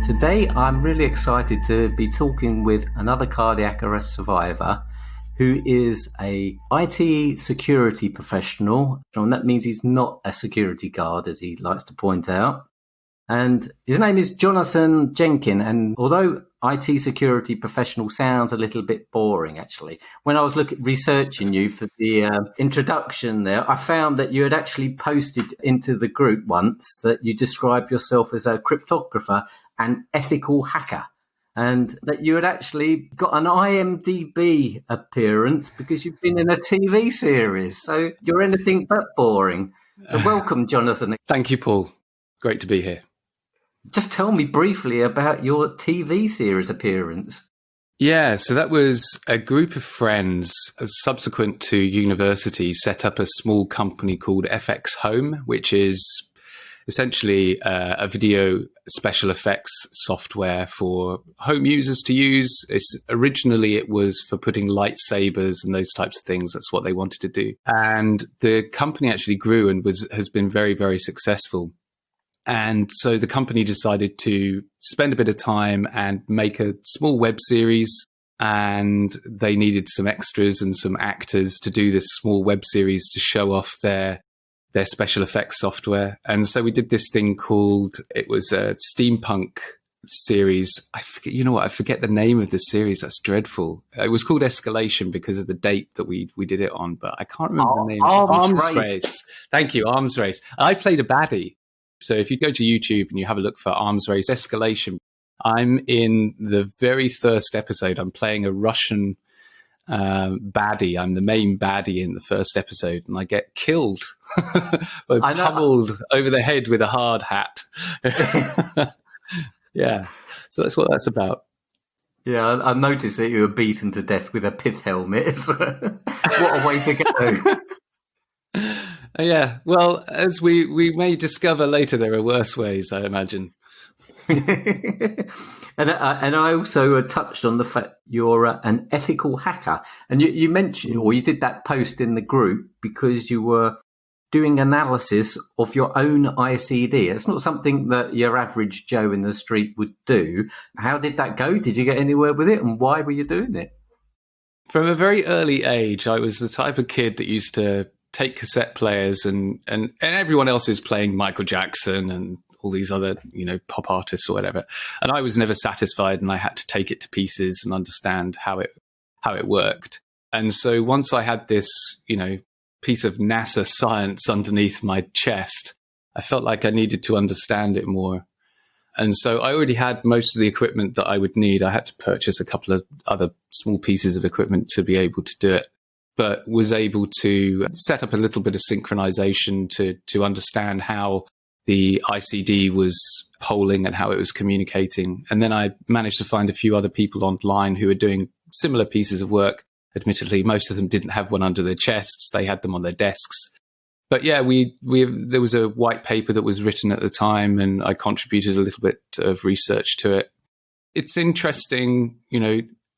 Today, I'm really excited to be talking with another cardiac arrest survivor who is a IT security professional, and that means he's not a security guard, as he likes to point out. And his name is Jonathan Jenkyn, and although IT security professional sounds a little bit boring, actually, when I was researching you for the introduction there, I found that you had actually posted into the group once that you described yourself as a cryptographer and ethical hacker, and that you had actually got an IMDb appearance because you've been in a TV series. So you're anything but boring. So welcome, Jonathan. Thank you, Paul. Great to be here. Just tell me briefly about your TV series appearance. Yeah, so that was a group of friends subsequent to university set up a small company called FX Home, which is essentially a video special effects software for home users to use. Originally, it was for putting lightsabers and those types of things. That's what they wanted to do. And the company actually grew and has been very, very successful. And so the company decided to spend a bit of time and make a small web series. And they needed some extras and some actors to do this small web series to show off their special effects software. And so we did this thing called, it was a steampunk series. I forget the name of the series. That's dreadful. It was called Escalation because of the date that we did it on, but I can't remember the name. Arms Race. Thank you, Arms Race. I played a baddie. So if you go to YouTube and you have a look for Arms Race Escalation, I'm in the very first episode. I'm playing a Russian baddie. I'm the main baddie in the first episode, and I get killed. Pummeled over the head with a hard hat. Yeah, so that's what that's about. Yeah, I noticed that you were beaten to death with a pith helmet. What a way to go. Yeah, well, as we may discover later, there are worse ways, I imagine. And I also touched on the fact you're an ethical hacker. And you mentioned, or you did that post in the group because you were doing analysis of your own ICD. It's not something that your average Joe in the street would do. How did that go? Did you get anywhere with it? And why were you doing it? From a very early age, I was the type of kid that used to take cassette players and everyone else is playing Michael Jackson and all these other, pop artists or whatever. And I was never satisfied, and I had to take it to pieces and understand how it worked. And so once I had this, piece of NASA science underneath my chest, I felt like I needed to understand it more. And so I already had most of the equipment that I would need. I had to purchase a couple of other small pieces of equipment to be able to do it, but was able to set up a little bit of synchronization to understand how the ICD was polling and how it was communicating. And then I managed to find a few other people online who were doing similar pieces of work. Admittedly, most of them didn't have one under their chests. They had them on their desks. But yeah, there was a white paper that was written at the time, and I contributed a little bit of research to it. It's interesting,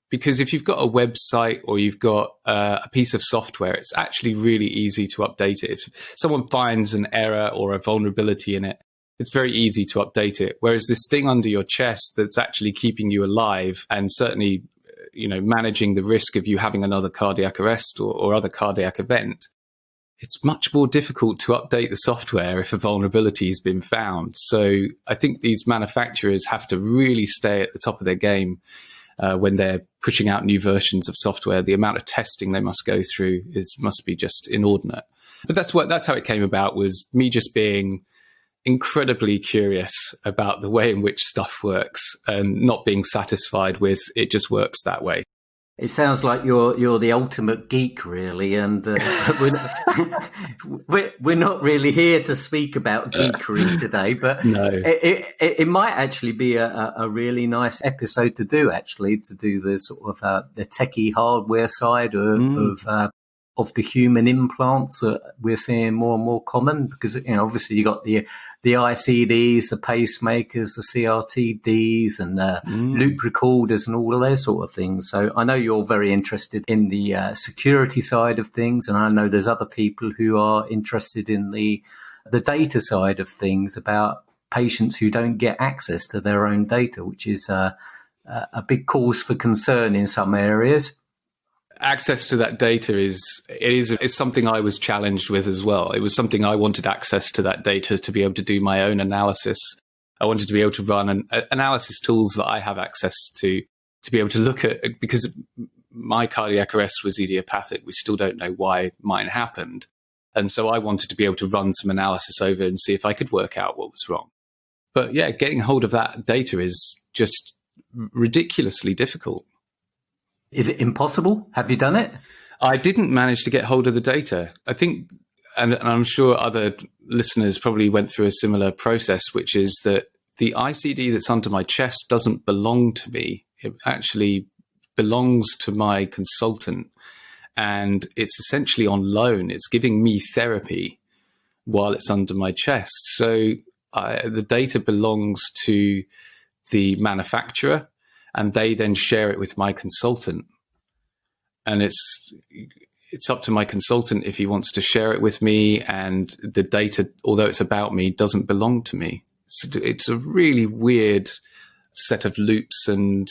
because if you've got a website or you've got a piece of software, it's actually really easy to update it. If someone finds an error or a vulnerability in it, it's very easy to update it. Whereas this thing under your chest that's actually keeping you alive and certainly, managing the risk of you having another cardiac arrest or other cardiac event, it's much more difficult to update the software if a vulnerability has been found. So I think these manufacturers have to really stay at the top of their game when they're pushing out new versions of software. The amount of testing they must go through must be just inordinate. But that's how it came about, was me just being incredibly curious about the way in which stuff works and not being satisfied with it just works that way. It sounds like you're the ultimate geek, really, and we're not really here to speak about geekery today, but no. it might actually be a really nice episode to do the sort of the techie hardware side of of the human implants that we're seeing more and more common? Because, obviously you got the ICDs, the pacemakers, the CRTDs, and the loop recorders and all of those sort of things. So I know you're very interested in the security side of things, and I know there's other people who are interested in the data side of things about patients who don't get access to their own data, which is a big cause for concern in some areas. Access to that data is something I was challenged with as well. It was something I wanted access to that data to be able to do my own analysis. I wanted to be able to run analysis tools that I have access to be able to look at, because my cardiac arrest was idiopathic. We still don't know why mine happened. And so I wanted to be able to run some analysis over and see if I could work out what was wrong. But yeah, getting hold of that data is just ridiculously difficult. Is it impossible? Have you done it? I didn't manage to get hold of the data. I think, and I'm sure other listeners probably went through a similar process, which is that the ICD that's under my chest doesn't belong to me. It actually belongs to my consultant, and it's essentially on loan. It's giving me therapy while it's under my chest. So the data belongs to the manufacturer, and they then share it with my consultant. And it's up to my consultant if he wants to share it with me, and the data, although it's about me, doesn't belong to me. It's a really weird set of loops and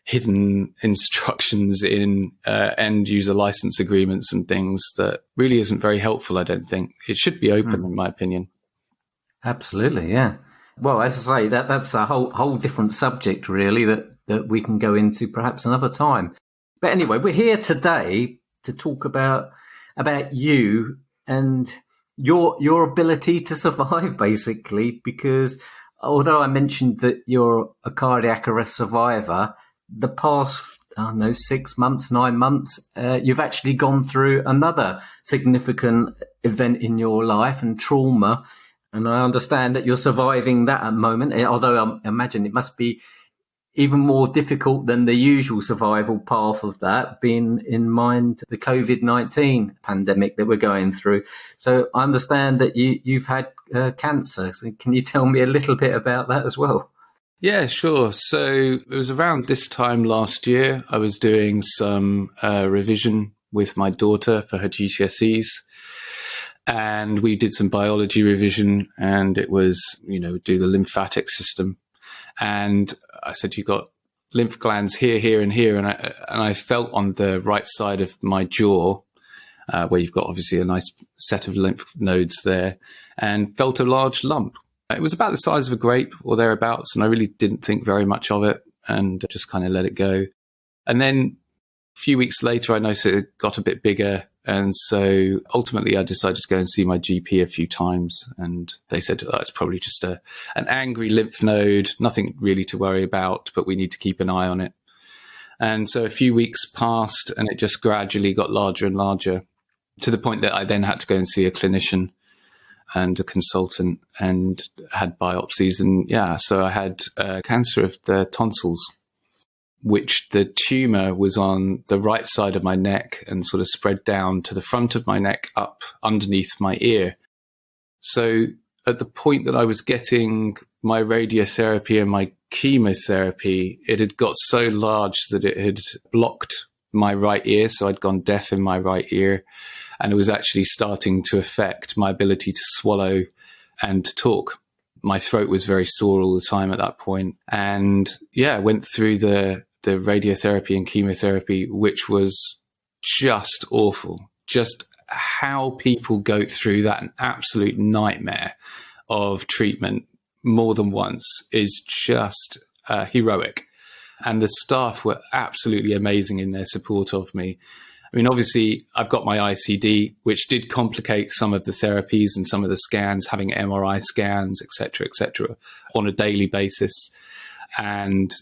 hidden instructions in end user license agreements and things that really isn't very helpful, I don't think. It should be open, in my opinion. Absolutely, yeah. Well, as I say, that's a whole different subject, really, that we can go into perhaps another time. But anyway, we're here today to talk about you and your ability to survive, basically, because although I mentioned that you're a cardiac arrest survivor, the past, 6 months, 9 months, you've actually gone through another significant event in your life and trauma. And I understand that you're surviving that at the moment, although I imagine it must be even more difficult than the usual survival path of that, being in mind the COVID-19 pandemic that we're going through. So I understand that you've had cancer. So can you tell me a little bit about that as well? Yeah, sure. So it was around this time last year, I was doing some revision with my daughter for her GCSEs. And we did some biology revision, and it was, do the lymphatic system. And I said, you got lymph glands here, here, and here. And I felt on the right side of my jaw, where you've got obviously a nice set of lymph nodes there, and felt a large lump. It was about the size of a grape or thereabouts, and I really didn't think very much of it and just kind of let it go. And then a few weeks later, I noticed it got a bit bigger. And so ultimately, I decided to go and see my GP a few times. And they said, it's probably just an angry lymph node, nothing really to worry about, but we need to keep an eye on it. And so a few weeks passed, and it just gradually got larger and larger, to the point that I then had to go and see a clinician and a consultant and had biopsies. And so I had cancer of the tonsils, which the tumor was on the right side of my neck and sort of spread down to the front of my neck up underneath my ear. So at the point that I was getting my radiotherapy and my chemotherapy, it had got so large that it had blocked my right ear. So I'd gone deaf in my right ear, and it was actually starting to affect my ability to swallow and to talk. My throat was very sore all the time at that point. And I went through the radiotherapy and chemotherapy, which was just awful. Just how people go through that, an absolute nightmare of treatment more than once, is just heroic. And the staff were absolutely amazing in their support of me. I mean, obviously, I've got my ICD, which did complicate some of the therapies and some of the scans, having MRI scans, et cetera, on a daily basis. And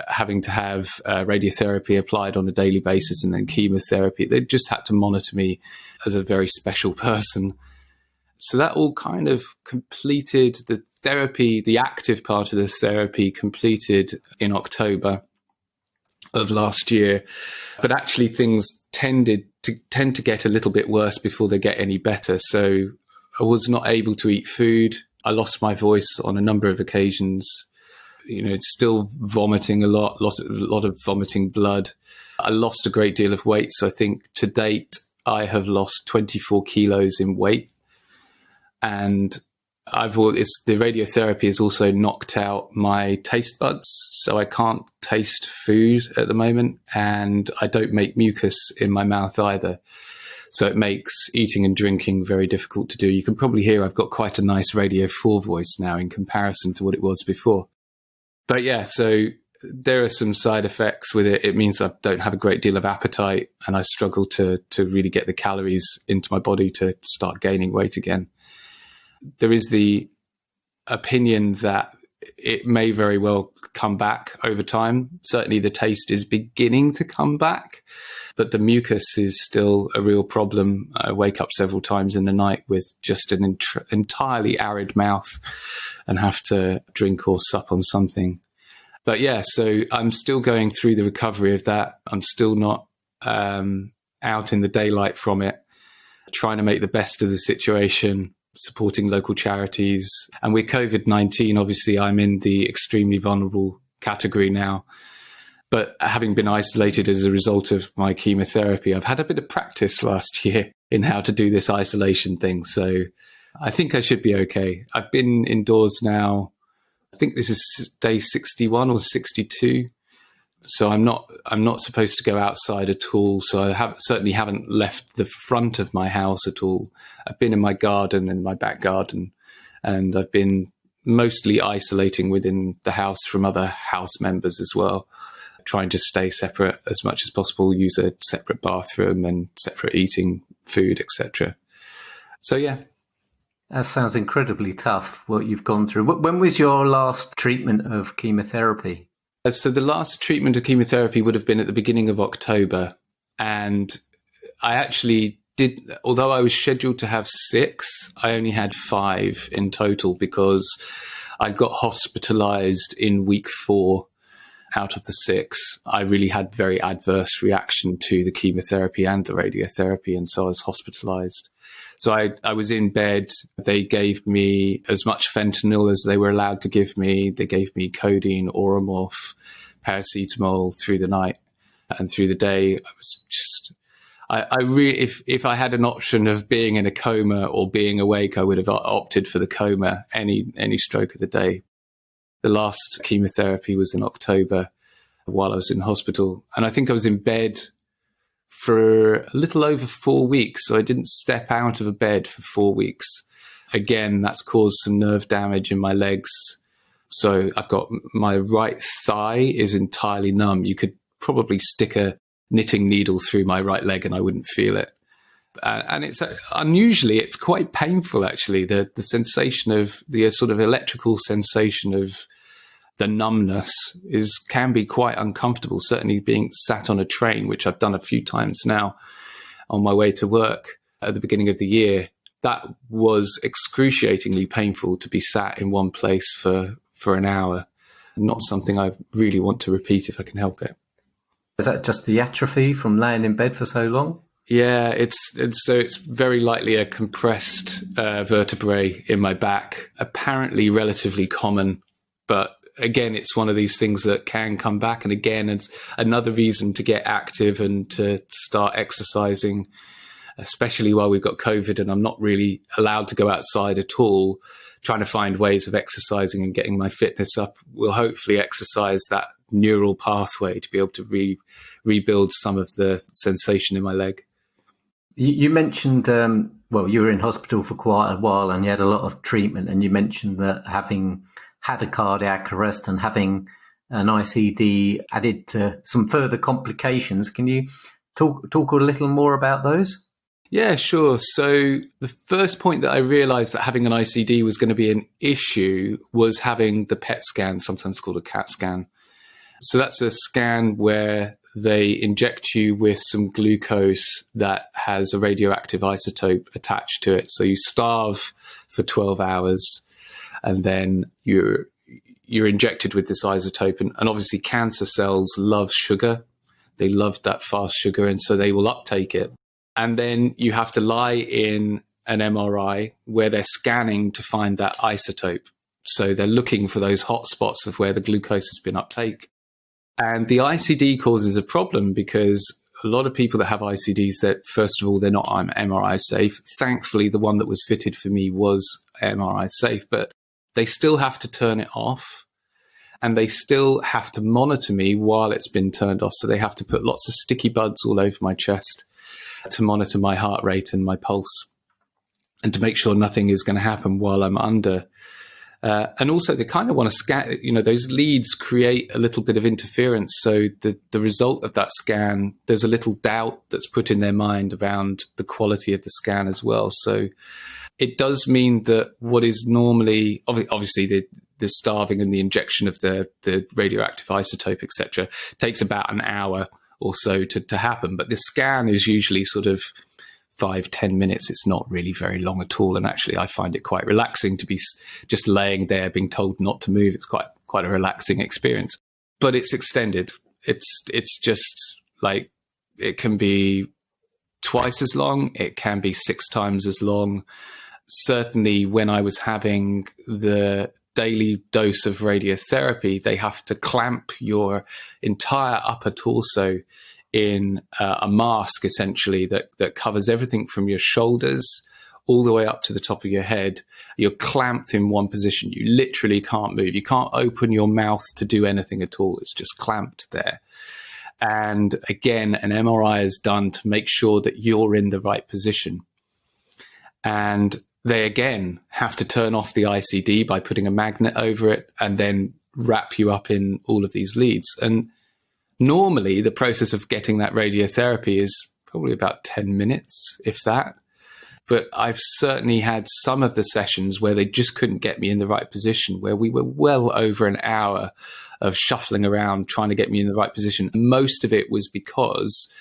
having to have radiotherapy applied on a daily basis and then chemotherapy. They just had to monitor me as a very special person. So that all kind of completed the therapy, the active part of the therapy completed in October of last year. But actually things tended tend to get a little bit worse before they get any better. So I was not able to eat food. I lost my voice on a number of occasions. Still vomiting a lot of vomiting blood. I lost a great deal of weight. So I think to date, I have lost 24 kilos in weight. And the radiotherapy has also knocked out my taste buds. So I can't taste food at the moment. And I don't make mucus in my mouth either. So it makes eating and drinking very difficult to do. You can probably hear I've got quite a nice Radio 4 voice now in comparison to what it was before. But yeah, so there are some side effects with it. It means I don't have a great deal of appetite, and I struggle to really get the calories into my body to start gaining weight again. There is the opinion that it may very well come back over time. Certainly the taste is beginning to come back, but the mucus is still a real problem. I wake up several times in the night with just an entirely arid mouth and have to drink or sup on something. But yeah, so I'm still going through the recovery of that. I'm still not out in the daylight from it, trying to make the best of the situation, supporting local charities. And with COVID-19, obviously, I'm in the extremely vulnerable category now. But having been isolated as a result of my chemotherapy, I've had a bit of practice last year in how to do this isolation thing. So I think I should be okay. I've been indoors now. I think this is day 61 or 62. So I'm not supposed to go outside at all. So I certainly haven't left the front of my house at all. I've been in my garden, in my back garden, and I've been mostly isolating within the house from other house members as well, trying to stay separate as much as possible, use a separate bathroom and separate eating food, etc. So yeah. That sounds incredibly tough, what you've gone through. When was your last treatment of chemotherapy? So the last treatment of chemotherapy would have been at the beginning of October. And I actually did, although I was scheduled to have 6, I only had 5 in total because I got hospitalized in week 4 out of the 6. I really had very adverse reaction to the chemotherapy and the radiotherapy, and so I was hospitalized. So I was in bed. They gave me as much fentanyl as they were allowed to give me. They gave me codeine, Oromorph, paracetamol through the night and through the day. I was just, I really, if I had an option of being in a coma or being awake, I would have opted for the coma any stroke of the day. The last chemotherapy was in October while I was in hospital. And I think I was in bed for a little over 4 weeks. So I didn't step out of a bed for 4 weeks. Again, that's caused some nerve damage in my legs. So I've got my right thigh is entirely numb. You could probably stick a knitting needle through my right leg and I wouldn't feel it. And it's unusually, it's quite painful, actually. The sensation of the sort of electrical sensation of the numbness can be quite uncomfortable, certainly being sat on a train, which I've done a few times now on my way to work at the beginning of the year. That was excruciatingly painful to be sat in one place for an hour. Not something I really want to repeat if I can help it. Is that just the atrophy from laying in bed for so long? Yeah, it's very likely a compressed vertebrae in my back, apparently relatively common, but again, it's one of these things that can come back. And again, it's another reason to get active and to start exercising, especially while we've got COVID and I'm not really allowed to go outside at all. Trying to find ways of exercising and getting my fitness up will hopefully exercise that neural pathway to be able to rebuild some of the sensation in my leg. You mentioned, you were in hospital for quite a while and you had a lot of treatment, and you mentioned that having had a cardiac arrest and having an ICD added to some further complications. Can you talk a little more about those? Yeah, sure. So the first point that I realized that having an ICD was going to be an issue was having the PET scan, sometimes called a CAT scan. So that's a scan where they inject you with some glucose that has a radioactive isotope attached to it. So you starve for 12 hours and then you're injected with this isotope. And obviously cancer cells love sugar. They love that fast sugar, and so they will uptake it. And then you have to lie in an MRI where they're scanning to find that isotope. So they're looking for those hot spots of where the glucose has been uptake. And the ICD causes a problem because a lot of people that have ICDs, that first of all, they're not MRI safe. Thankfully, the one that was fitted for me was MRI safe, but they still have to turn it off. And they still have to monitor me while it's been turned off. So they have to put lots of sticky buds all over my chest to monitor my heart rate and my pulse, and to make sure nothing is going to happen while I'm under. And also they kind of want to scan, those leads create a little bit of interference. So the result of that scan, there's a little doubt that's put in their mind around the quality of the scan as well. So it does mean that what is normally, obviously the starving and the injection of the radioactive isotope, etc., takes about an hour or so to happen. But the scan is usually sort of 5-10 minutes. It's not really very long at all. And actually, I find it quite relaxing to be just laying there being told not to move. It's quite a relaxing experience. But it's extended. It's just like, it can be twice as long. It can be 6 times as long. Certainly when I was having the daily dose of radiotherapy, they have to clamp your entire upper torso in a mask, essentially, that covers everything from your shoulders all the way up to the top of your head. You're clamped in one position. You literally can't move. You can't open your mouth to do anything at all. It's just clamped there. And again, an MRI is done to make sure that you're in the right position. And they again have to turn off the ICD by putting a magnet over it and then wrap you up in all of these leads. And normally the process of getting that radiotherapy is probably about 10 minutes, if that. But I've certainly had some of the sessions where they just couldn't get me in the right position, where we were well over an hour of shuffling around trying to get me in the right position. Most of it was because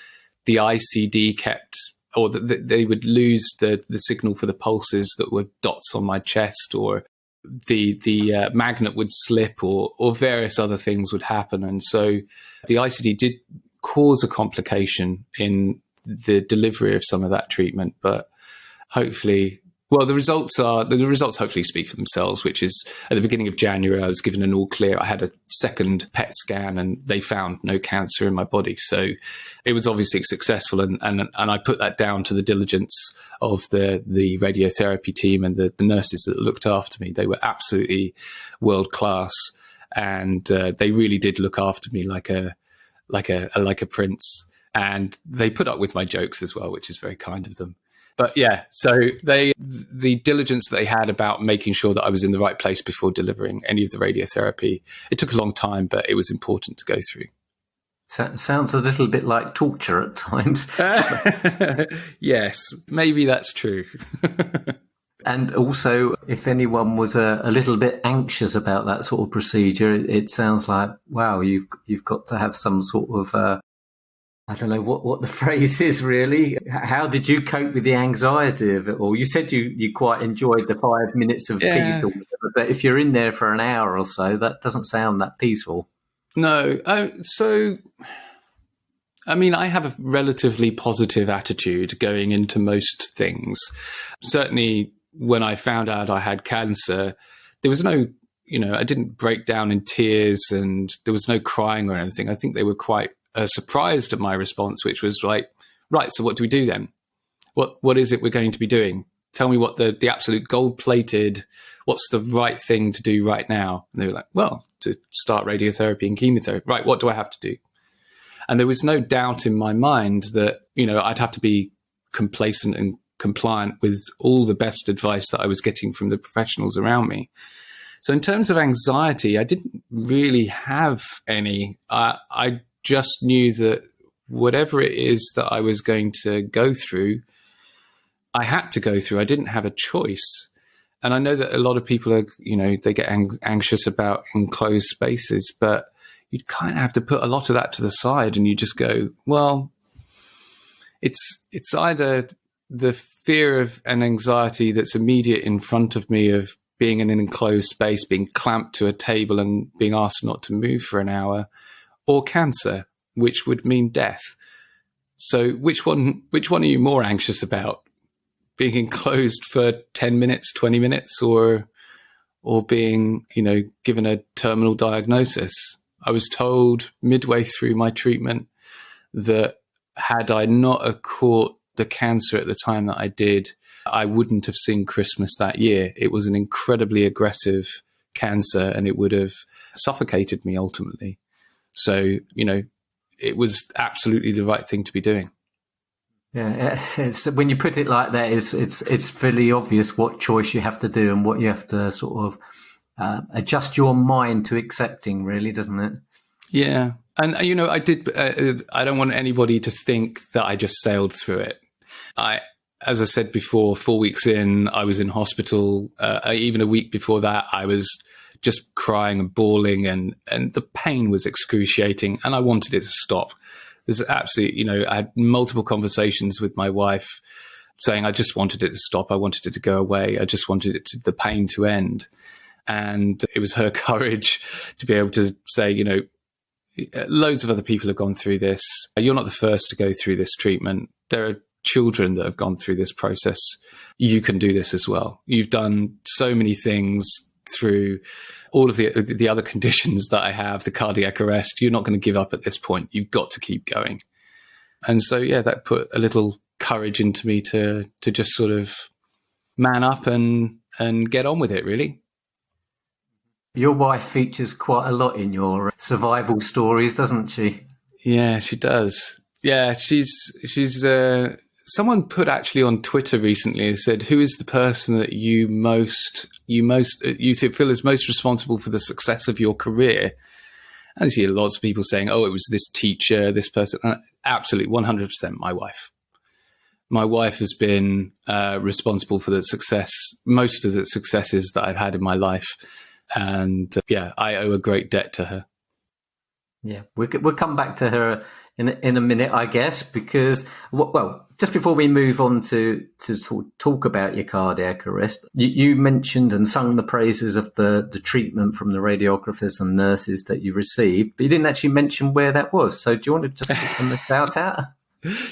the ICD kept, or they would lose the signal for the pulses that were dots on my chest, or the magnet would slip, or various other things would happen. And so the ICD did cause a complication in the delivery of some of that treatment, but hopefully, well, the results hopefully speak for themselves, which is at the beginning of January, I was given an all clear. I had a second PET scan and they found no cancer in my body. So it was obviously successful. And I put that down to the diligence of the radiotherapy team and the nurses that looked after me. They were absolutely world class. And they really did look after me like a prince. And they put up with my jokes as well, which is very kind of them. But yeah, so the diligence that they had about making sure that I was in the right place before delivering any of the radiotherapy, it took a long time, but it was important to go through. Sounds a little bit like torture at times. Yes, maybe that's true. And also, if anyone was a little bit anxious about that sort of procedure, it sounds like, wow, you've got to have some sort of I don't know what the phrase is really. How did you cope with the anxiety of it all? You said you quite enjoyed the 5 minutes of peace or whatever, but if you're in there for an hour or so, that doesn't sound that peaceful. No. So, I mean, I have a relatively positive attitude going into most things. Certainly when I found out I had cancer, there was no, I didn't break down in tears and there was no crying or anything. I think they were quite surprised at my response, which was like, right, so what do we do then? What is it we're going to be doing? Tell me what the absolute gold-plated, what's the right thing to do right now? And they were like, well, to start radiotherapy and chemotherapy. Right, what do I have to do? And there was no doubt in my mind that, I'd have to be complacent and compliant with all the best advice that I was getting from the professionals around me. So in terms of anxiety, I didn't really have any. I just knew that whatever it is that I was going to go through, I had to go through. I didn't have a choice. And I know that a lot of people are, they get anxious about enclosed spaces, but you kind of have to put a lot of that to the side and you just go, well, it's either the fear of an anxiety that's immediate in front of me of being in an enclosed space, being clamped to a table and being asked not to move for an hour, or cancer, which would mean death. So which one are you more anxious about? Being enclosed for 10 minutes, 20 minutes, or being, given a terminal diagnosis? I was told midway through my treatment that had I not have caught the cancer at the time that I did, I wouldn't have seen Christmas that year. It was an incredibly aggressive cancer, and it would have suffocated me ultimately. So, it was absolutely the right thing to be doing. Yeah, it's when you put it like that, it's fairly obvious what choice you have to do and what you have to sort of adjust your mind to accepting, really, doesn't it? Yeah. And, I did, I don't want anybody to think that I just sailed through it. As I said before, 4 weeks in, I was in hospital. Even a week before that, I was just crying and bawling, and the pain was excruciating, and I wanted it to stop. There's absolutely, I had multiple conversations with my wife saying I just wanted it to stop. I wanted it to go away. I just wanted the pain to end. And it was her courage to be able to say, loads of other people have gone through this. You're not the first to go through this treatment. There are children that have gone through this process. You can do this as well. You've done so many things through all of the other conditions that I have, the cardiac arrest. You're not going to give up at this point. You've got to keep going. And so, yeah, that put a little courage into me to just sort of man up and get on with it, really. Your wife features quite a lot in your survival stories, doesn't she? Yeah, she does. Yeah, she's someone put actually on Twitter recently and said, who is the person that you feel is most responsible for the success of your career? And I see lots of people saying, oh, it was this teacher, this person. Absolutely, 100% my wife. My wife has been responsible for the success, most of the successes that I've had in my life. And I owe a great debt to her. Yeah, we'll come back to her in a minute, I guess, because, well, just before we move on to talk about your cardiac arrest, you mentioned and sung the praises of the treatment from the radiographers and nurses that you received, but you didn't actually mention where that was. So do you want to just give them a shout out?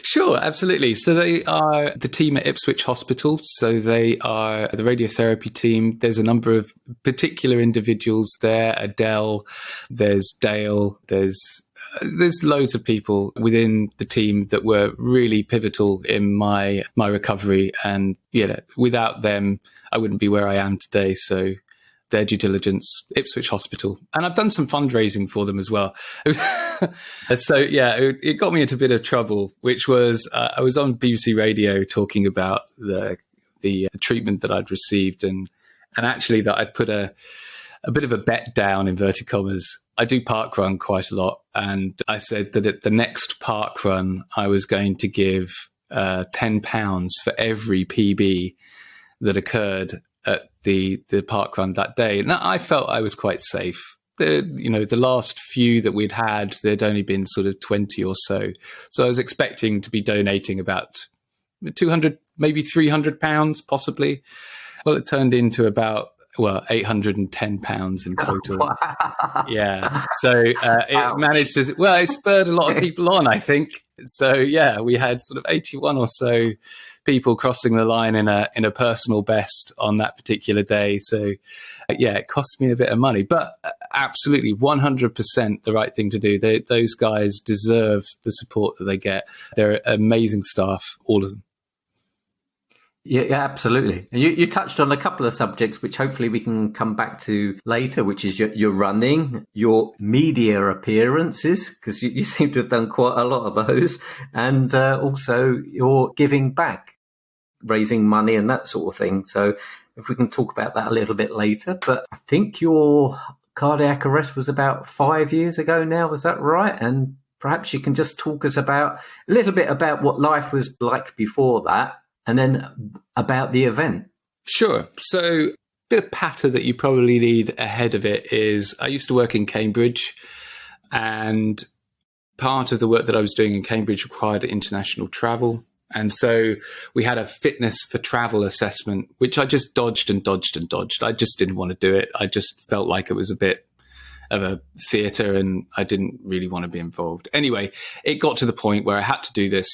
Sure, absolutely. So they are the team at Ipswich Hospital. So they are the radiotherapy team. There's a number of particular individuals there. Adele, there's Dale, there's loads of people within the team that were really pivotal in my recovery. And without them, I wouldn't be where I am today. So their due diligence, Ipswich Hospital. And I've done some fundraising for them as well. So, it got me into a bit of trouble, which was I was on BBC Radio talking about the treatment that I'd received and actually that I'd put a bit of a bet down, inverted commas. I do park run quite a lot. And I said that at the next park run, I was going to give £10 for every PB that occurred at the park run that day. And I felt I was quite safe. The last few that we'd had, there'd only been sort of 20 or so. So I was expecting to be donating about 200, maybe £300, possibly. Well, it turned into about £810 in total. Wow. Yeah. So it managed to, it spurred a lot of people on, I think. So we had sort of 81 or so people crossing the line in a personal best on that particular day. So it cost me a bit of money, but absolutely 100% the right thing to do. Those guys deserve the support that they get. They're amazing staff, all of them. Yeah, absolutely. And you touched on a couple of subjects, which hopefully we can come back to later, which is your running, your media appearances, because you seem to have done quite a lot of those, and also your giving back, raising money and that sort of thing. So if we can talk about that a little bit later. But I think your cardiac arrest was about 5 years ago now. Was that right? And perhaps you can just talk us about a little bit about what life was like before that, and then about the event. Sure. So a bit of patter that you probably need ahead of it is I used to work in Cambridge, and part of the work that I was doing in Cambridge required international travel. And so we had a fitness for travel assessment, which I just dodged and dodged and dodged. I just didn't want to do it. I just felt like it was a bit of a theatre, and I didn't really want to be involved. Anyway, it got to the point where I had to do this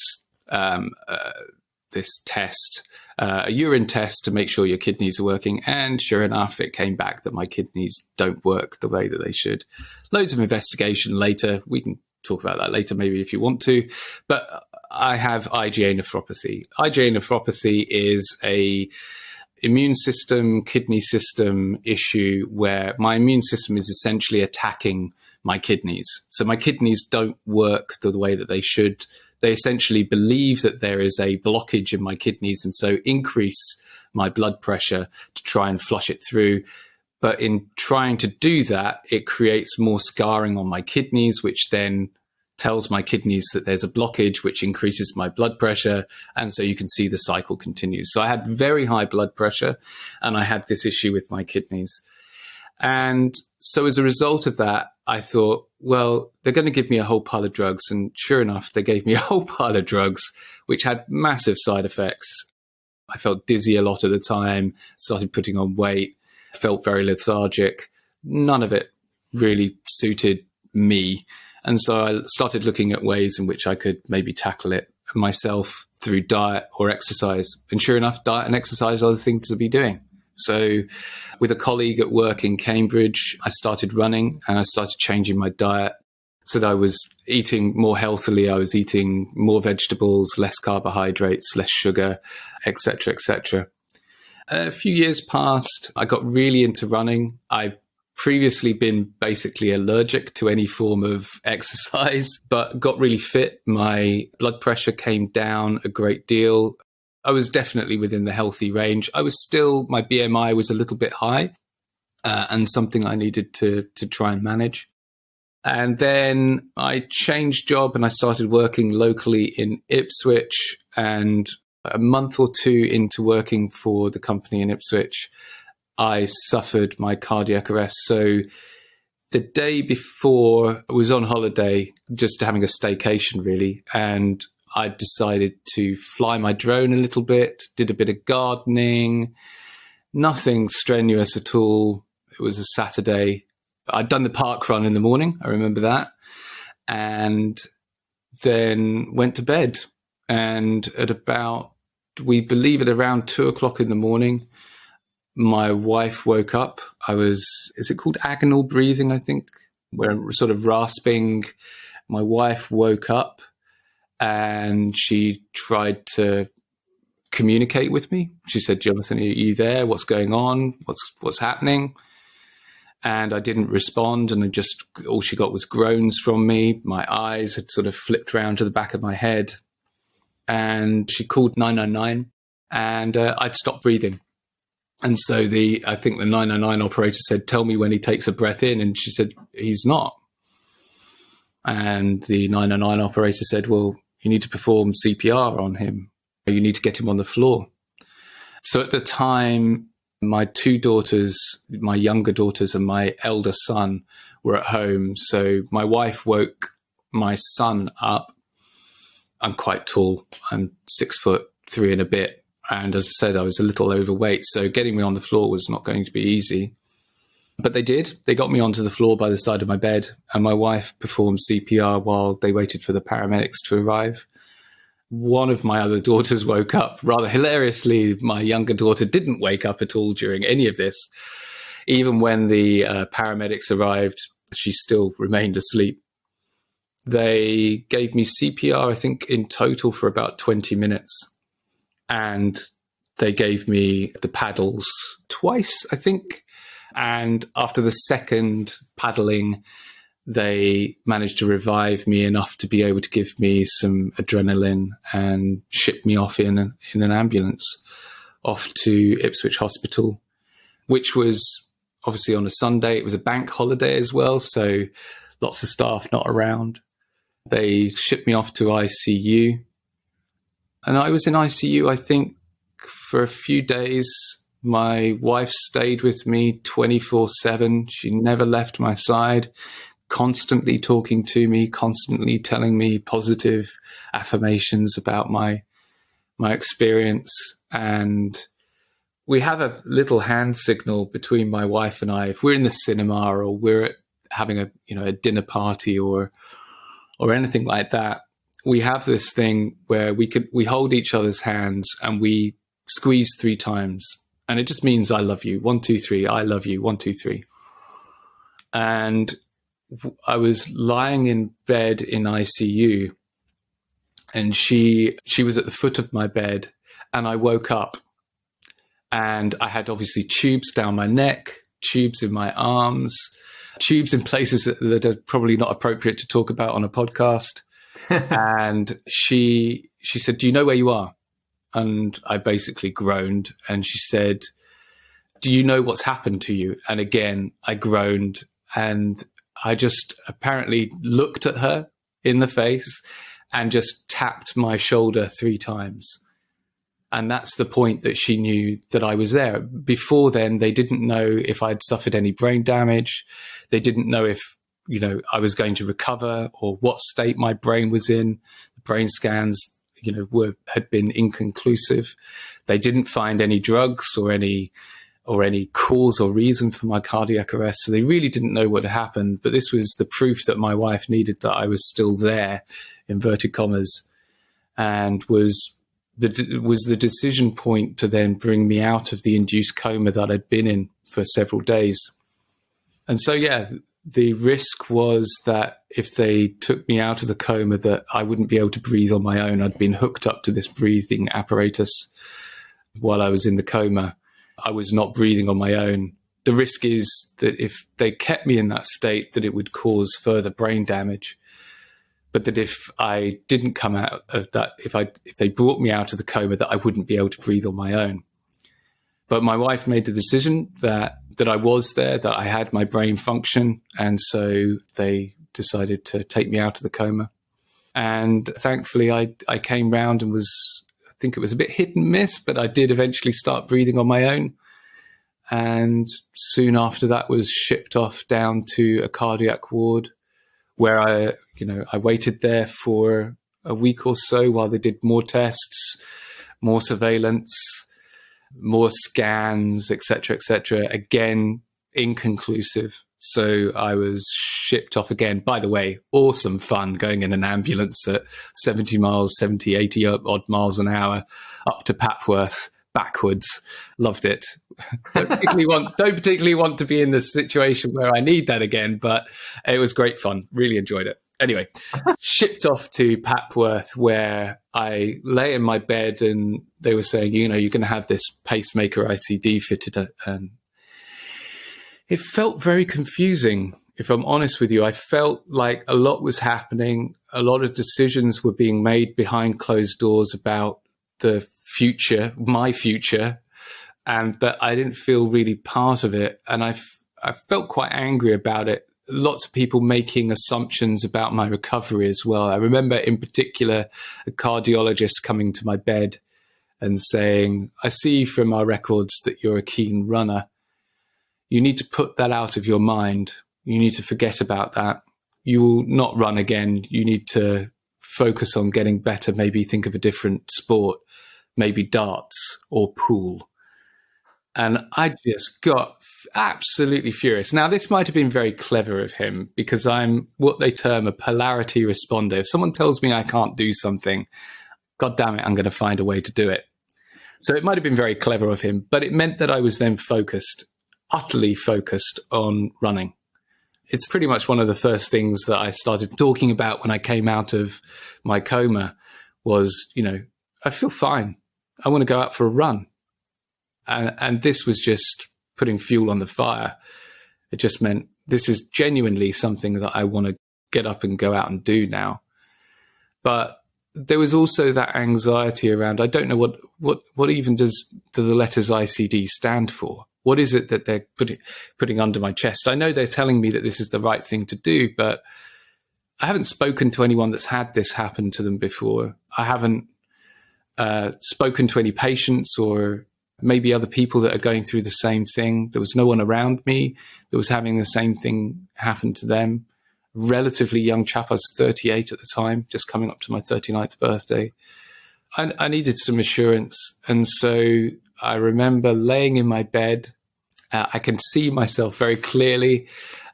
test, a urine test to make sure your kidneys are working. And sure enough, it came back that my kidneys don't work the way that they should. Loads of investigation later. We can talk about that later, maybe, if you want to. But I have IgA nephropathy. IgA nephropathy is a immune system, kidney system issue where my immune system is essentially attacking my kidneys. So my kidneys don't work the way that they should. They essentially believe that there is a blockage in my kidneys, and so increase my blood pressure to try and flush it through. But in trying to do that, it creates more scarring on my kidneys, which then tells my kidneys that there's a blockage, which increases my blood pressure. And so you can see the cycle continues. So I had very high blood pressure, and I had this issue with my kidneys. And so as a result of that, I thought, well, they're going to give me a whole pile of drugs. And sure enough, they gave me a whole pile of drugs, which had massive side effects. I felt dizzy a lot of the time, started putting on weight, felt very lethargic. None of it really suited me. And so I started looking at ways in which I could maybe tackle it myself through diet or exercise. And sure enough, diet and exercise are the things to be doing. So with a colleague at work in Cambridge, I started running and I started changing my diet so that I was eating more healthily. I was eating more vegetables, less carbohydrates, less sugar, etc., etc. A few years passed. I got really into running. I've previously been basically allergic to any form of exercise, but got really fit. My blood pressure came down a great deal. I was definitely within the healthy range. I was still, my BMI was a little bit high, and something I needed to try and manage. And then I changed job and I started working locally in Ipswich. And a month or two into working for the company in Ipswich, I suffered my cardiac arrest. So the day before, I was on holiday, just having a staycation really, and I decided to fly my drone a little bit, did a bit of gardening, nothing strenuous at all. It was a Saturday. I'd done the park run in the morning, I remember that, and then went to bed. And at about, we believe at around 2:00 in the morning, my wife woke up. Is it called agonal breathing, I think, where I'm sort of rasping. My wife woke up and she tried to communicate with me. She said, "Jonathan, are you there? What's going on? What's happening?" And I didn't respond. And all she got was groans from me. My eyes had sort of flipped round to the back of my head. And she called 999 and I'd stopped breathing. And so I think the 999 operator said, "Tell me when he takes a breath in." And she said, "He's not." And the 999 operator said, "Well, you need to perform CPR on him. You need to get him on the floor." So at the time, my two daughters, my younger daughters and my elder son were at home. So my wife woke my son up. I'm quite tall. I'm 6'3" and a bit. And as I said, I was a little overweight. So getting me on the floor was not going to be easy. But they did. They got me onto the floor by the side of my bed. And my wife performed CPR while they waited for the paramedics to arrive. One of my other daughters woke up. Rather hilariously, my younger daughter didn't wake up at all during any of this. Even when the paramedics arrived, she still remained asleep. They gave me CPR, I think, in total for about 20 minutes. And they gave me the paddles twice, I think. And after the second paddling, they managed to revive me enough to be able to give me some adrenaline and ship me off in an ambulance off to Ipswich Hospital, which was obviously on a Sunday. It was a bank holiday as well, so lots of staff not around. They shipped me off to ICU. And I was in ICU, I think, for a few days. My wife stayed with me 24/7. She never left my side, constantly talking to me, constantly telling me positive affirmations about my experience. And we have a little hand signal between my wife and I. If we're in the cinema or we're having a dinner party or anything like that, we have this thing where we hold each other's hands and we squeeze 3 times. And it just means I love you. 1, 2, 3. I love you. 1, 2, 3. And I was lying in bed in ICU, and she was at the foot of my bed, and I woke up, and I had obviously tubes down my neck, tubes in my arms, tubes in places that are probably not appropriate to talk about on a podcast. And she said, "Do you know where you are?" And I basically groaned, and she said, "Do you know what's happened to you?" And again, I groaned, and I just apparently looked at her in the face and just tapped my shoulder 3 times. And that's the point that she knew that I was there. Before then, they didn't know if I'd suffered any brain damage. They didn't know if, I was going to recover or what state my brain was in. The brain scans, had been inconclusive. They didn't find any drugs or any cause or reason for my cardiac arrest. So they really didn't know what had happened. But this was the proof that my wife needed that I was still there, inverted commas, and was the decision point to then bring me out of the induced coma that I'd been in for several days. And so, the risk was that if they took me out of the coma, that I wouldn't be able to breathe on my own. I'd been hooked up to this breathing apparatus while I was in the coma. I was not breathing on my own. The risk is that if they kept me in that state, that it would cause further brain damage. But that if I didn't come out of that, if they brought me out of the coma, that I wouldn't be able to breathe on my own. But my wife made the decision that I was there, that I had my brain function. And so they decided to take me out of the coma. And thankfully, I came round and I think it was a bit hit and miss, but I did eventually start breathing on my own. And soon after that was shipped off down to a cardiac ward where I waited there for a week or so while they did more tests, more surveillance, more scans, etc., etc. Again, inconclusive. So I was shipped off again. By the way, awesome fun going in an ambulance at 70, 80 odd miles an hour up to Papworth backwards. Loved it. Don't particularly want to be in this situation where I need that again, but it was great fun. Really enjoyed it. Anyway, shipped off to Papworth where I lay in my bed and they were saying, you're going to have this pacemaker ICD fitted. And it felt very confusing, if I'm honest with you. I felt like a lot was happening. A lot of decisions were being made behind closed doors about the future, my future, and that I didn't feel really part of it. And I felt quite angry about it. Lots of people making assumptions about my recovery as well. I remember in particular a cardiologist coming to my bed and saying, "I see from our records that you're a keen runner. You need to put that out of your mind. You need to forget about that. You will not run again. You need to focus on getting better. Maybe think of a different sport, maybe darts or pool." And I just got absolutely furious. Now, this might have been very clever of him because I'm what they term a polarity responder. If someone tells me I can't do something, God damn it, I'm going to find a way to do it. So it might have been very clever of him, but it meant that I was then utterly focused on running. It's pretty much one of the first things that I started talking about when I came out of my coma was, I feel fine. I want to go out for a run. And this was just putting fuel on the fire. It just meant this is genuinely something that I want to get up and go out and do now. But there was also that anxiety around, I don't know what even do the letters ICD stand for? What is it that they're putting under my chest? I know they're telling me that this is the right thing to do, but I haven't spoken to anyone that's had this happen to them before. I haven't spoken to any patients or maybe other people that are going through the same thing. There was no one around me that was having the same thing happen to them. Relatively young chap, I was 38 at the time, just coming up to my 39th birthday. I needed some assurance. And so I remember laying in my bed. I can see myself very clearly.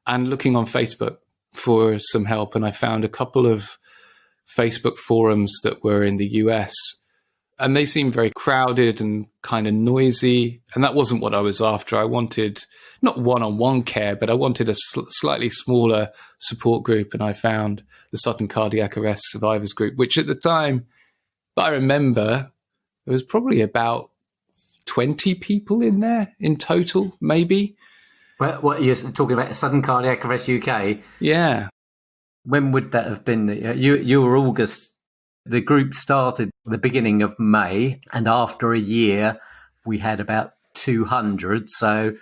and looking on Facebook for some help. And I found a couple of Facebook forums that were in the US, and they seemed very crowded and kind of noisy. And that wasn't what I was after. I wanted not one-on-one care, but I wanted a slightly smaller support group. And I found the Sudden Cardiac Arrest Survivors Group, which at the time, I remember, there was probably about 20 people in there in total, maybe. Well, what you're talking about, Sudden Cardiac Arrest UK? Yeah. When would that have been? You were August. The group started the beginning of May, and after a year, we had about 200. So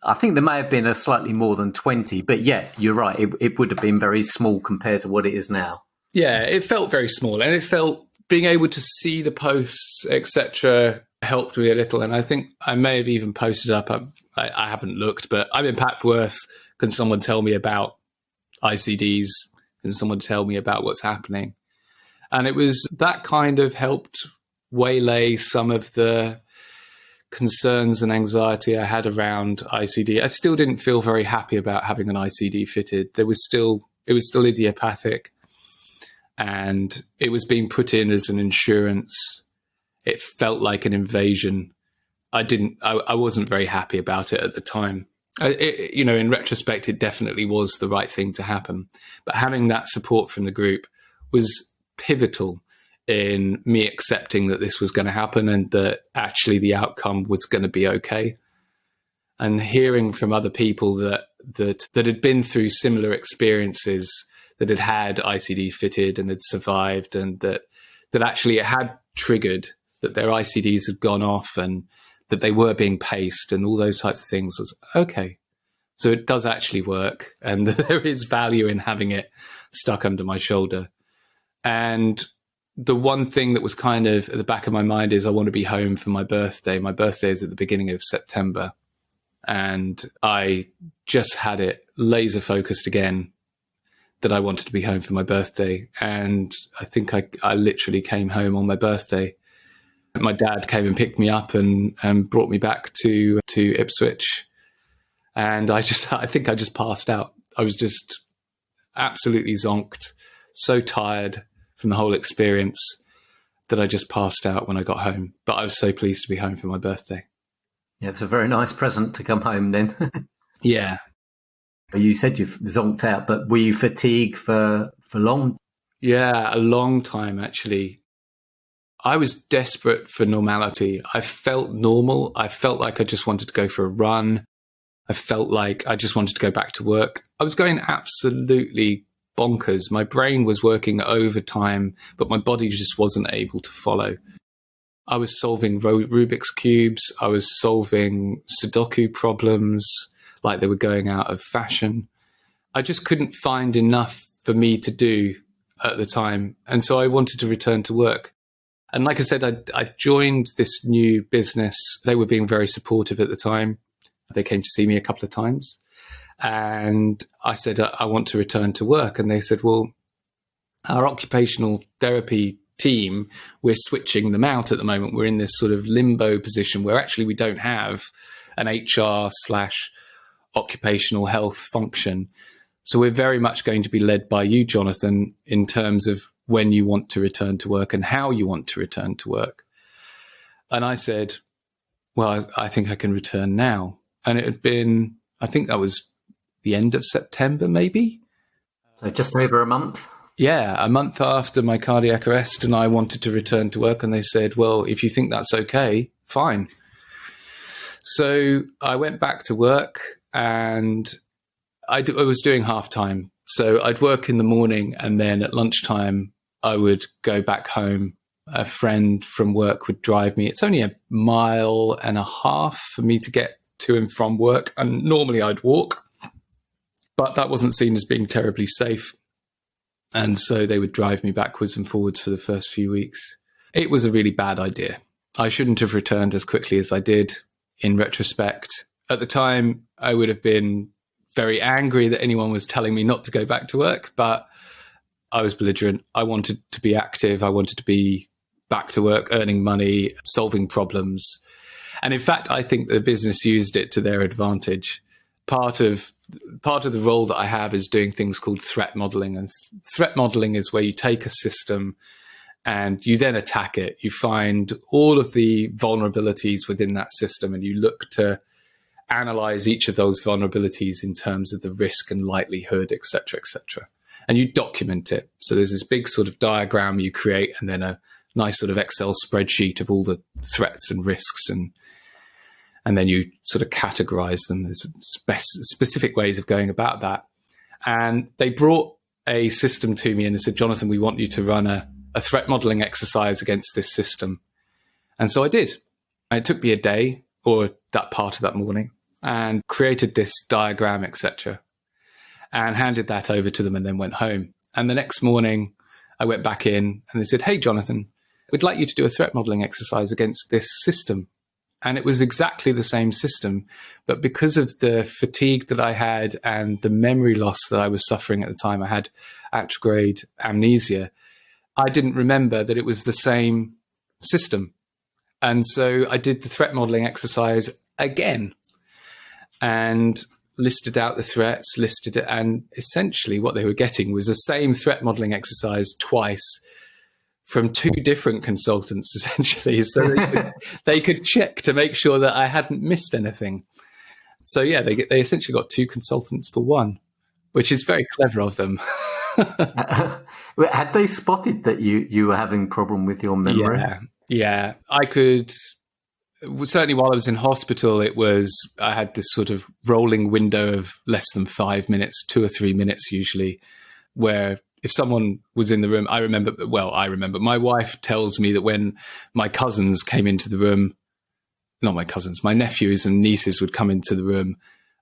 I think there may have been a slightly more than 20. But yeah, you're right. It would have been very small compared to what it is now. Yeah, it felt very small, and it felt being able to see the posts, etc., helped me a little. And I think I may have even posted up. I haven't looked, but I'm in Papworth. Can someone tell me about ICDs? Can someone tell me about what's happening? And it was that kind of helped waylay some of the concerns and anxiety I had around ICD. I still didn't feel very happy about having an ICD fitted. It was still idiopathic, and it was being put in as an insurance. It felt like an invasion. I wasn't very happy about it at the time. In retrospect, it definitely was the right thing to happen. But having that support from the group was pivotal in me accepting that this was going to happen and that actually the outcome was going to be okay. And hearing from other people that had been through similar experiences, that had ICD fitted and had survived, and that actually it had triggered, that their ICDs had gone off and that they were being paced and all those types of things, was okay. So it does actually work, and there is value in having it stuck under my shoulder. And the one thing that was kind of at the back of my mind is I want to be home for my birthday. My birthday is at the beginning of September. And I just had it laser focused again that I wanted to be home for my birthday. And I think I literally came home on my birthday. My dad came and picked me up and brought me back to Ipswich. And I think I just passed out. I was just absolutely zonked, so tired from the whole experience that I just passed out when I got home. But I was so pleased to be home for my birthday. Yeah, it's a very nice present to come home then. Yeah. You said you've zonked out, but were you fatigued for long? Yeah, a long time, actually. I was desperate for normality. I felt normal. I felt like I just wanted to go for a run. I felt like I just wanted to go back to work. I was going absolutely bonkers. My brain was working overtime, but my body just wasn't able to follow. I was solving Rubik's Cubes. I was solving Sudoku problems like they were going out of fashion. I just couldn't find enough for me to do at the time. And so I wanted to return to work. And like I said, I joined this new business. They were being very supportive at the time. They came to see me a couple of times. And I said, I want to return to work. And they said, well, our occupational therapy team, we're switching them out at the moment. We're in this sort of limbo position where actually we don't have an HR/occupational health function. So we're very much going to be led by you, Jonathan, in terms of when you want to return to work and how you want to return to work. And I said, well, I think I can return now. And it had been, I think that was the end of September, maybe. So just over a month? Yeah, a month after my cardiac arrest, and I wanted to return to work. And they said, well, if you think that's okay, fine. So I went back to work, and I was doing half-time. So I'd work in the morning, and then at lunchtime, I would go back home. A friend from work would drive me. It's only 1.5 miles for me to get to and from work. And normally I'd walk, but that wasn't seen as being terribly safe. And so they would drive me backwards and forwards for the first few weeks. It was a really bad idea. I shouldn't have returned as quickly as I did in retrospect. At the time, I would have been very angry that anyone was telling me not to go back to work, but I was belligerent. I wanted to be active. I wanted to be back to work, earning money, solving problems. And in fact, I think the business used it to their advantage. part of the role that I have is doing things called threat modeling. And threat modeling is where you take a system and you then attack it. You find all of the vulnerabilities within that system and you look to analyze each of those vulnerabilities in terms of the risk and likelihood, et cetera, et cetera. And you document it. So there's this big sort of diagram you create and then a nice sort of Excel spreadsheet of all the threats and risks, and then you sort of categorize them. There's specific ways of going about that. And they brought a system to me and they said, Jonathan, we want you to run a threat modeling exercise against this system. And so I did. And it took me a day or that part of that morning and created this diagram, etc., and handed that over to them and then went home. And the next morning I went back in and they said, hey, Jonathan, we'd like you to do a threat modeling exercise against this system. And it was exactly the same system. But because of the fatigue that I had and the memory loss that I was suffering at the time, I had retrograde amnesia. I didn't remember that it was the same system. And so I did the threat modeling exercise again and listed out the threats, listed it. And essentially what they were getting was the same threat modeling exercise twice from two different consultants, essentially. So they could check to make sure that I hadn't missed anything. So yeah, they essentially got two consultants for one, which is very clever of them. Had they spotted that you were having a problem with your memory? Yeah. I could, certainly while I was in hospital, I had this sort of rolling window of less than 5 minutes, 2 or 3 minutes usually, where if someone was in the room, I remember, my wife tells me that when my cousins came into the room, not my cousins, my nephews and nieces would come into the room,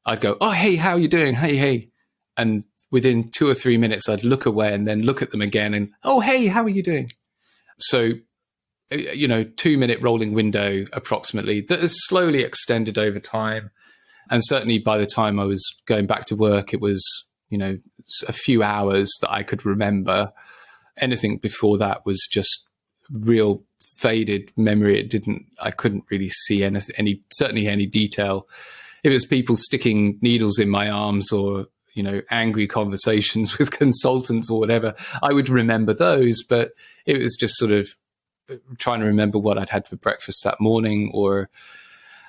I'd go, oh, hey, how are you doing? Hey. And within 2 or 3 minutes, I'd look away and then look at them again and, oh, hey, how are you doing? So, 2-minute rolling window approximately that has slowly extended over time. And certainly by the time I was going back to work, it was, a few hours that I could remember. Anything before that was just real faded memory. I couldn't really see certainly any detail. If it was people sticking needles in my arms or, angry conversations with consultants or whatever, I would remember those, but it was just sort of trying to remember what I'd had for breakfast that morning or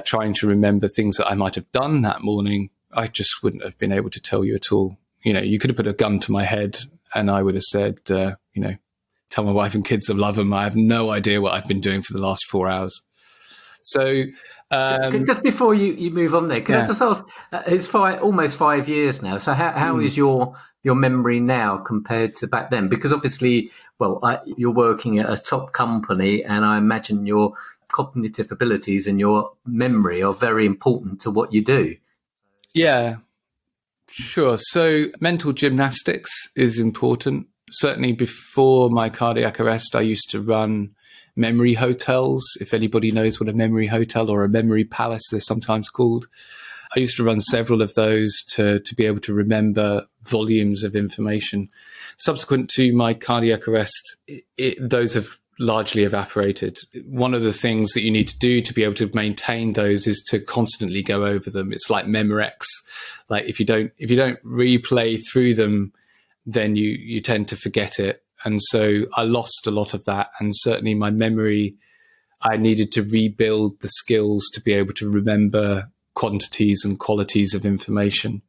trying to remember things that I might have done that morning. I just wouldn't have been able to tell you at all. You could have put a gun to my head and I would have said, tell my wife and kids I love them. I have no idea what I've been doing for the last 4 hours. So just before you move on there, can I just ask, it's almost 5 years now. So how is your memory now compared to back then? Because obviously, you're working at a top company and I imagine your cognitive abilities and your memory are very important to what you do. Yeah, sure. So mental gymnastics is important. Certainly before my cardiac arrest, I used to run memory hotels. If anybody knows what a memory hotel or a memory palace they're sometimes called, I used to run several of those to be able to remember volumes of information. Subsequent to my cardiac arrest, those have largely evaporated. One of the things that you need to do to be able to maintain those is to constantly go over them. It's like Memorex. Like if you don't replay through them, then you tend to forget it. And so I lost a lot of that. And certainly my memory, I needed to rebuild the skills to be able to remember quantities and qualities of information.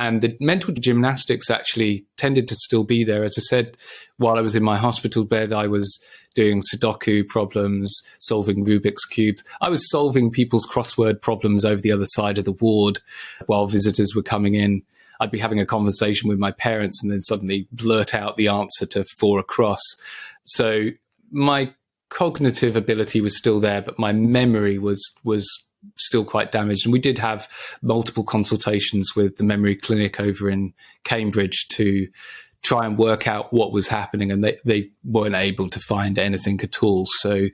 And the mental gymnastics actually tended to still be there. As I said, while I was in my hospital bed, I was doing Sudoku problems, solving Rubik's cubes. I was solving people's crossword problems over the other side of the ward while visitors were coming in. I'd be having a conversation with my parents and then suddenly blurt out the answer to 4 across. So my cognitive ability was still there, but my memory was still quite damaged. And we did have multiple consultations with the memory clinic over in Cambridge to try and work out what was happening. And they weren't able to find anything at all. So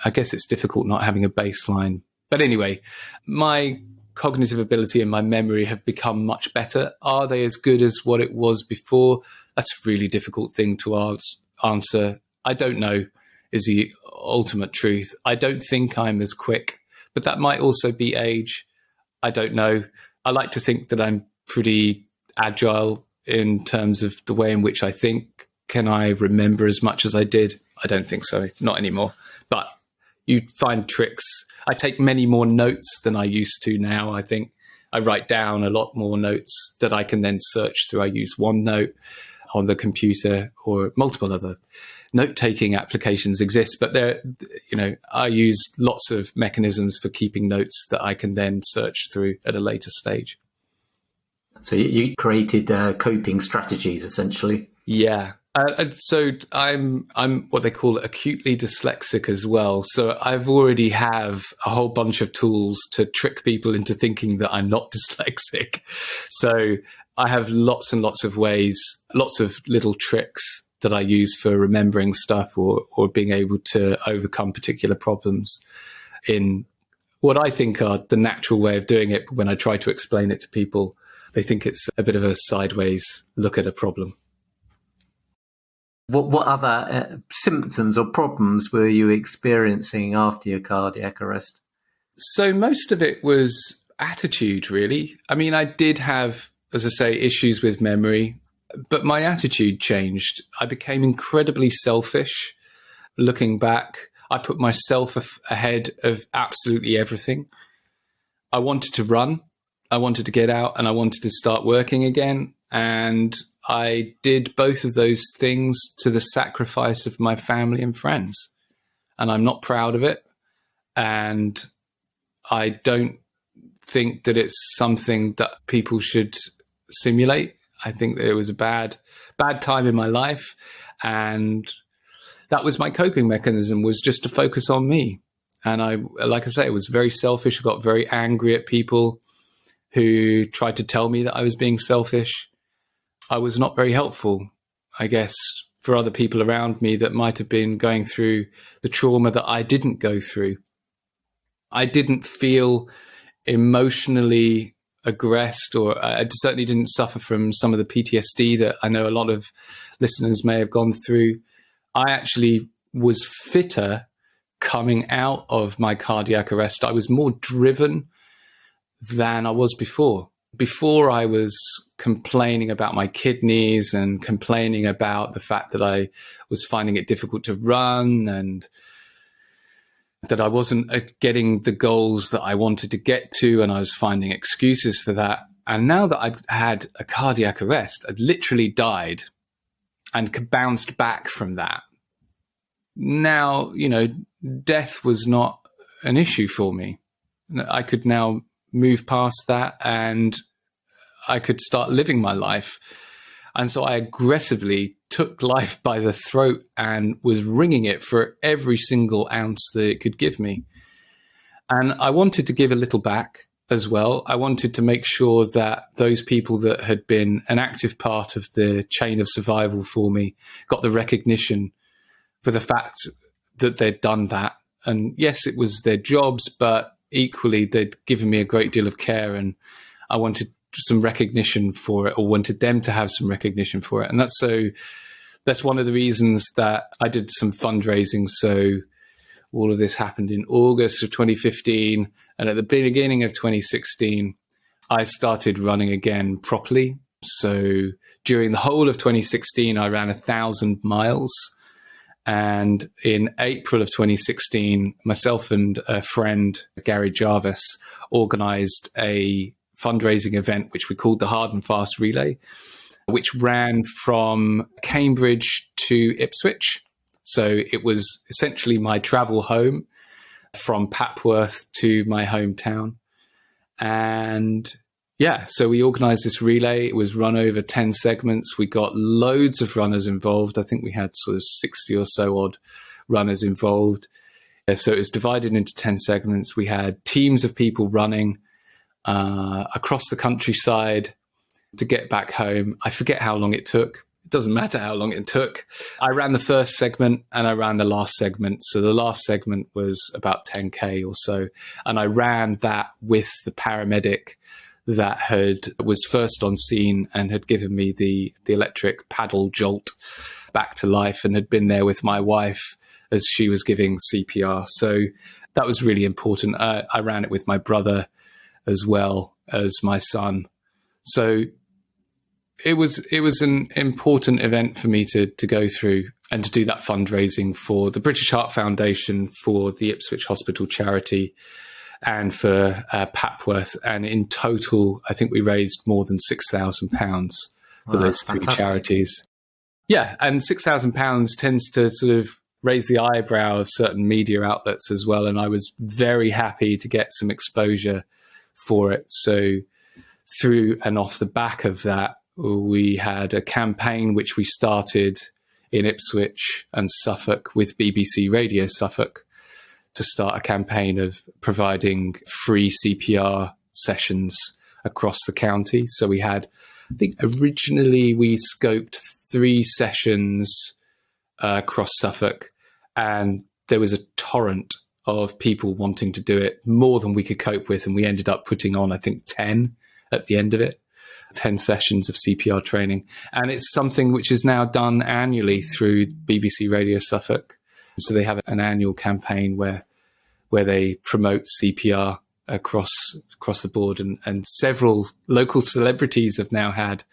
I guess it's difficult not having a baseline. But anyway, my cognitive ability and my memory have become much better. Are they as good as what it was before? That's a really difficult thing to answer. I don't know is the ultimate truth. I don't think I'm as quick, but that might also be age. I don't know. I like to think that I'm pretty agile in terms of the way in which I think. Can I remember as much as I did? I don't think so. Not anymore. But you find tricks. I take many more notes than I used to now. I think I write down a lot more notes that I can then search through. I use OneNote on the computer, or multiple other note-taking applications exist. But I use lots of mechanisms for keeping notes that I can then search through at a later stage. So you created coping strategies, essentially. Yeah. So I'm what they call acutely dyslexic as well. So I've already have a whole bunch of tools to trick people into thinking that I'm not dyslexic. So I have lots and lots of ways, lots of little tricks that I use for remembering stuff or being able to overcome particular problems in what I think are the natural way of doing it. But when I try to explain it to people, they think it's a bit of a sideways look at a problem. What other symptoms or problems were you experiencing after your cardiac arrest? So most of it was attitude, really. I mean, I did have, as I say, issues with memory, but my attitude changed. I became incredibly selfish. Looking back, I put myself ahead of absolutely everything. I wanted to run, I wanted to get out, and I wanted to start working again. And I did both of those things to the sacrifice of my family and friends. And I'm not proud of it. And I don't think that it's something that people should simulate. I think that it was a bad time in my life. And that was my coping mechanism, was just to focus on me. And I was very selfish. I got very angry at people who tried to tell me that I was being selfish. I was not very helpful, I guess, for other people around me that might have been going through the trauma that I didn't go through. I didn't feel emotionally aggressed, or I certainly didn't suffer from some of the PTSD that I know a lot of listeners may have gone through. I actually was fitter coming out of my cardiac arrest. I was more driven than I was before. Before, I was complaining about my kidneys and complaining about the fact that I was finding it difficult to run and that I wasn't getting the goals that I wanted to get to, and I was finding excuses for that. And now that I'd had a cardiac arrest, I'd literally died and bounced back from that. Now, death was not an issue for me. I could now move past that and I could start living my life. And so I aggressively took life by the throat and was wringing it for every single ounce that it could give me. And I wanted to give a little back as well. I wanted to make sure that those people that had been an active part of the chain of survival for me got the recognition for the fact that they'd done that. And yes, it was their jobs, but equally, they'd given me a great deal of care, and I wanted some recognition for it, or wanted them to have some recognition for it. And that's one of the reasons that I did some fundraising. So all of this happened in August of 2015. And at the beginning of 2016, I started running again properly. So during the whole of 2016, I ran 1,000 miles. And in April of 2016, myself and a friend, Gary Jarvis, organized a fundraising event, which we called the Hard and Fast Relay, which ran from Cambridge to Ipswich. So it was essentially my travel home from Papworth to my hometown. And yeah, so we organized this relay. It was run over 10 segments. We got loads of runners involved. I think we had sort of 60 or so odd runners involved. So it was divided into 10 segments. We had teams of people running across the countryside to get back home. I forget how long it took. It doesn't matter how long it took. I ran the first segment and I ran the last segment. So the last segment was about 10K or so. And I ran that with the paramedic that was first on scene and had given me the electric paddle jolt back to life, and had been there with my wife as she was giving CPR. So that was really important. I ran it with my brother as well. as my son. So it was an important event for me to go through and to do that fundraising for the British Heart Foundation, for the Ipswich Hospital charity, and for Papworth. And in total, I think we raised more than £6,000 for those three charities. Yeah, and £6,000 tends to sort of raise the eyebrow of certain media outlets as well. And I was very happy to get some exposure for it. So through and off the back of that, we had a campaign which we started in Ipswich and Suffolk with BBC Radio Suffolk to start a campaign of providing free CPR sessions across the county. So we had, I think originally we scoped 3 sessions across Suffolk, and there was a torrent of people wanting to do it, more than we could cope with. And we ended up putting on, I think, 10 at the end of it, 10 sessions of CPR training. And it's something which is now done annually through BBC Radio Suffolk. So they have an annual campaign where they promote CPR across the board, and several local celebrities have now had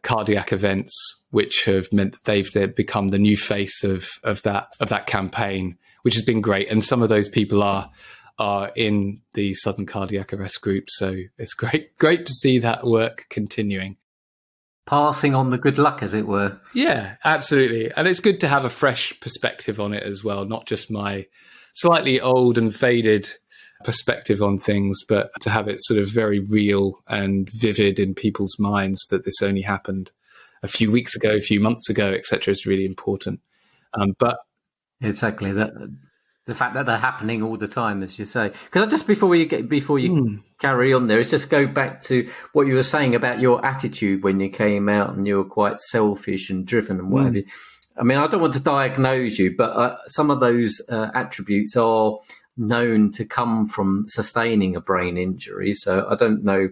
cardiac events, which have meant that they've become the new face of that campaign, which has been great. And some of those people are in the Southern Cardiac Arrest group. So it's great to see that work continuing. Passing on the good luck, as it were. Yeah, absolutely. And it's good to have a fresh perspective on it as well, not just my slightly old and faded perspective on things, but to have it sort of very real and vivid in people's minds that this only happened a few weeks ago, a few months ago, etc., is really important. But exactly that. The fact that they're happening all the time, as you say. Because just before you carry on there, it's just go back to what you were saying about your attitude when you came out, and you were quite selfish and driven and whatever. I mean, I don't want to diagnose you, but some of those attributes are known to come from sustaining a brain injury. So I don't know,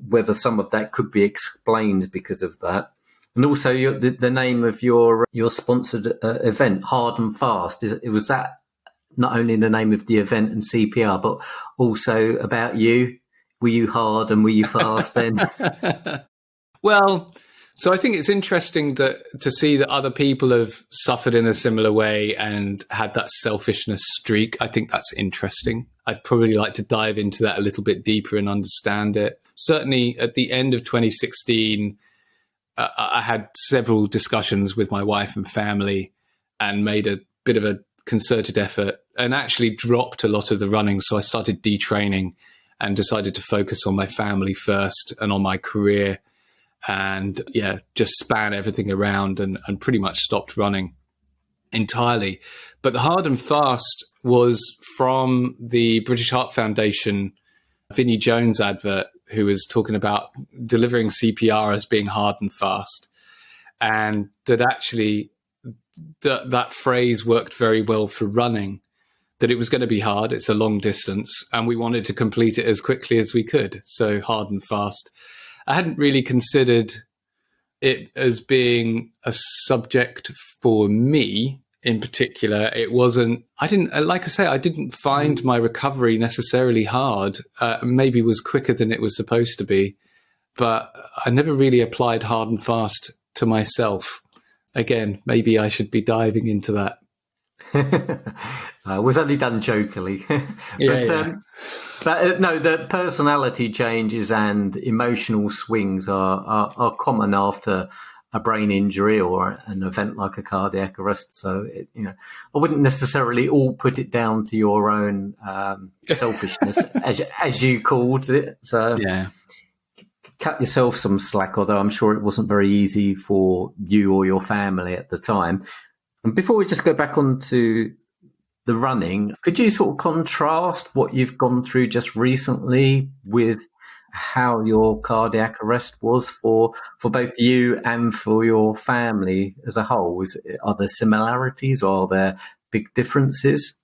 whether some of that could be explained because of that. And also the name of your sponsored event, Hard and Fast, was that not only the name of the event and CPR, but also about you? Were you hard and were you fast then? Well, so I think it's interesting to see that other people have suffered in a similar way and had that selfishness streak. I think that's interesting. I'd probably like to dive into that a little bit deeper and understand it. Certainly at the end of 2016, I had several discussions with my wife and family and made a bit of a concerted effort and actually dropped a lot of the running. So I started detraining and decided to focus on my family first and on my career, and just span everything around and pretty much stopped running entirely. But the Hard and Fast was from the British Heart Foundation, Vinnie Jones advert, who was talking about delivering CPR as being hard and fast. And that actually that phrase worked very well for running, that it was going to be hard. It's a long distance and we wanted to complete it as quickly as we could. So hard and fast. I hadn't really considered it as being a subject for me in particular. I didn't find my recovery necessarily hard. Maybe it was quicker than it was supposed to be, but I never really applied hard and fast to myself. Again, maybe I should be diving into that. It was only done jokingly. But no, the personality changes and emotional swings are common after a brain injury or an event like a cardiac arrest. So, I wouldn't necessarily all put it down to your own selfishness, as you called it. So, cut yourself some slack, although I'm sure it wasn't very easy for you or your family at the time. And before we just go back onto the running, could you sort of contrast what you've gone through just recently with how your cardiac arrest was for both you and for your family as a whole? Are there similarities or are there big differences?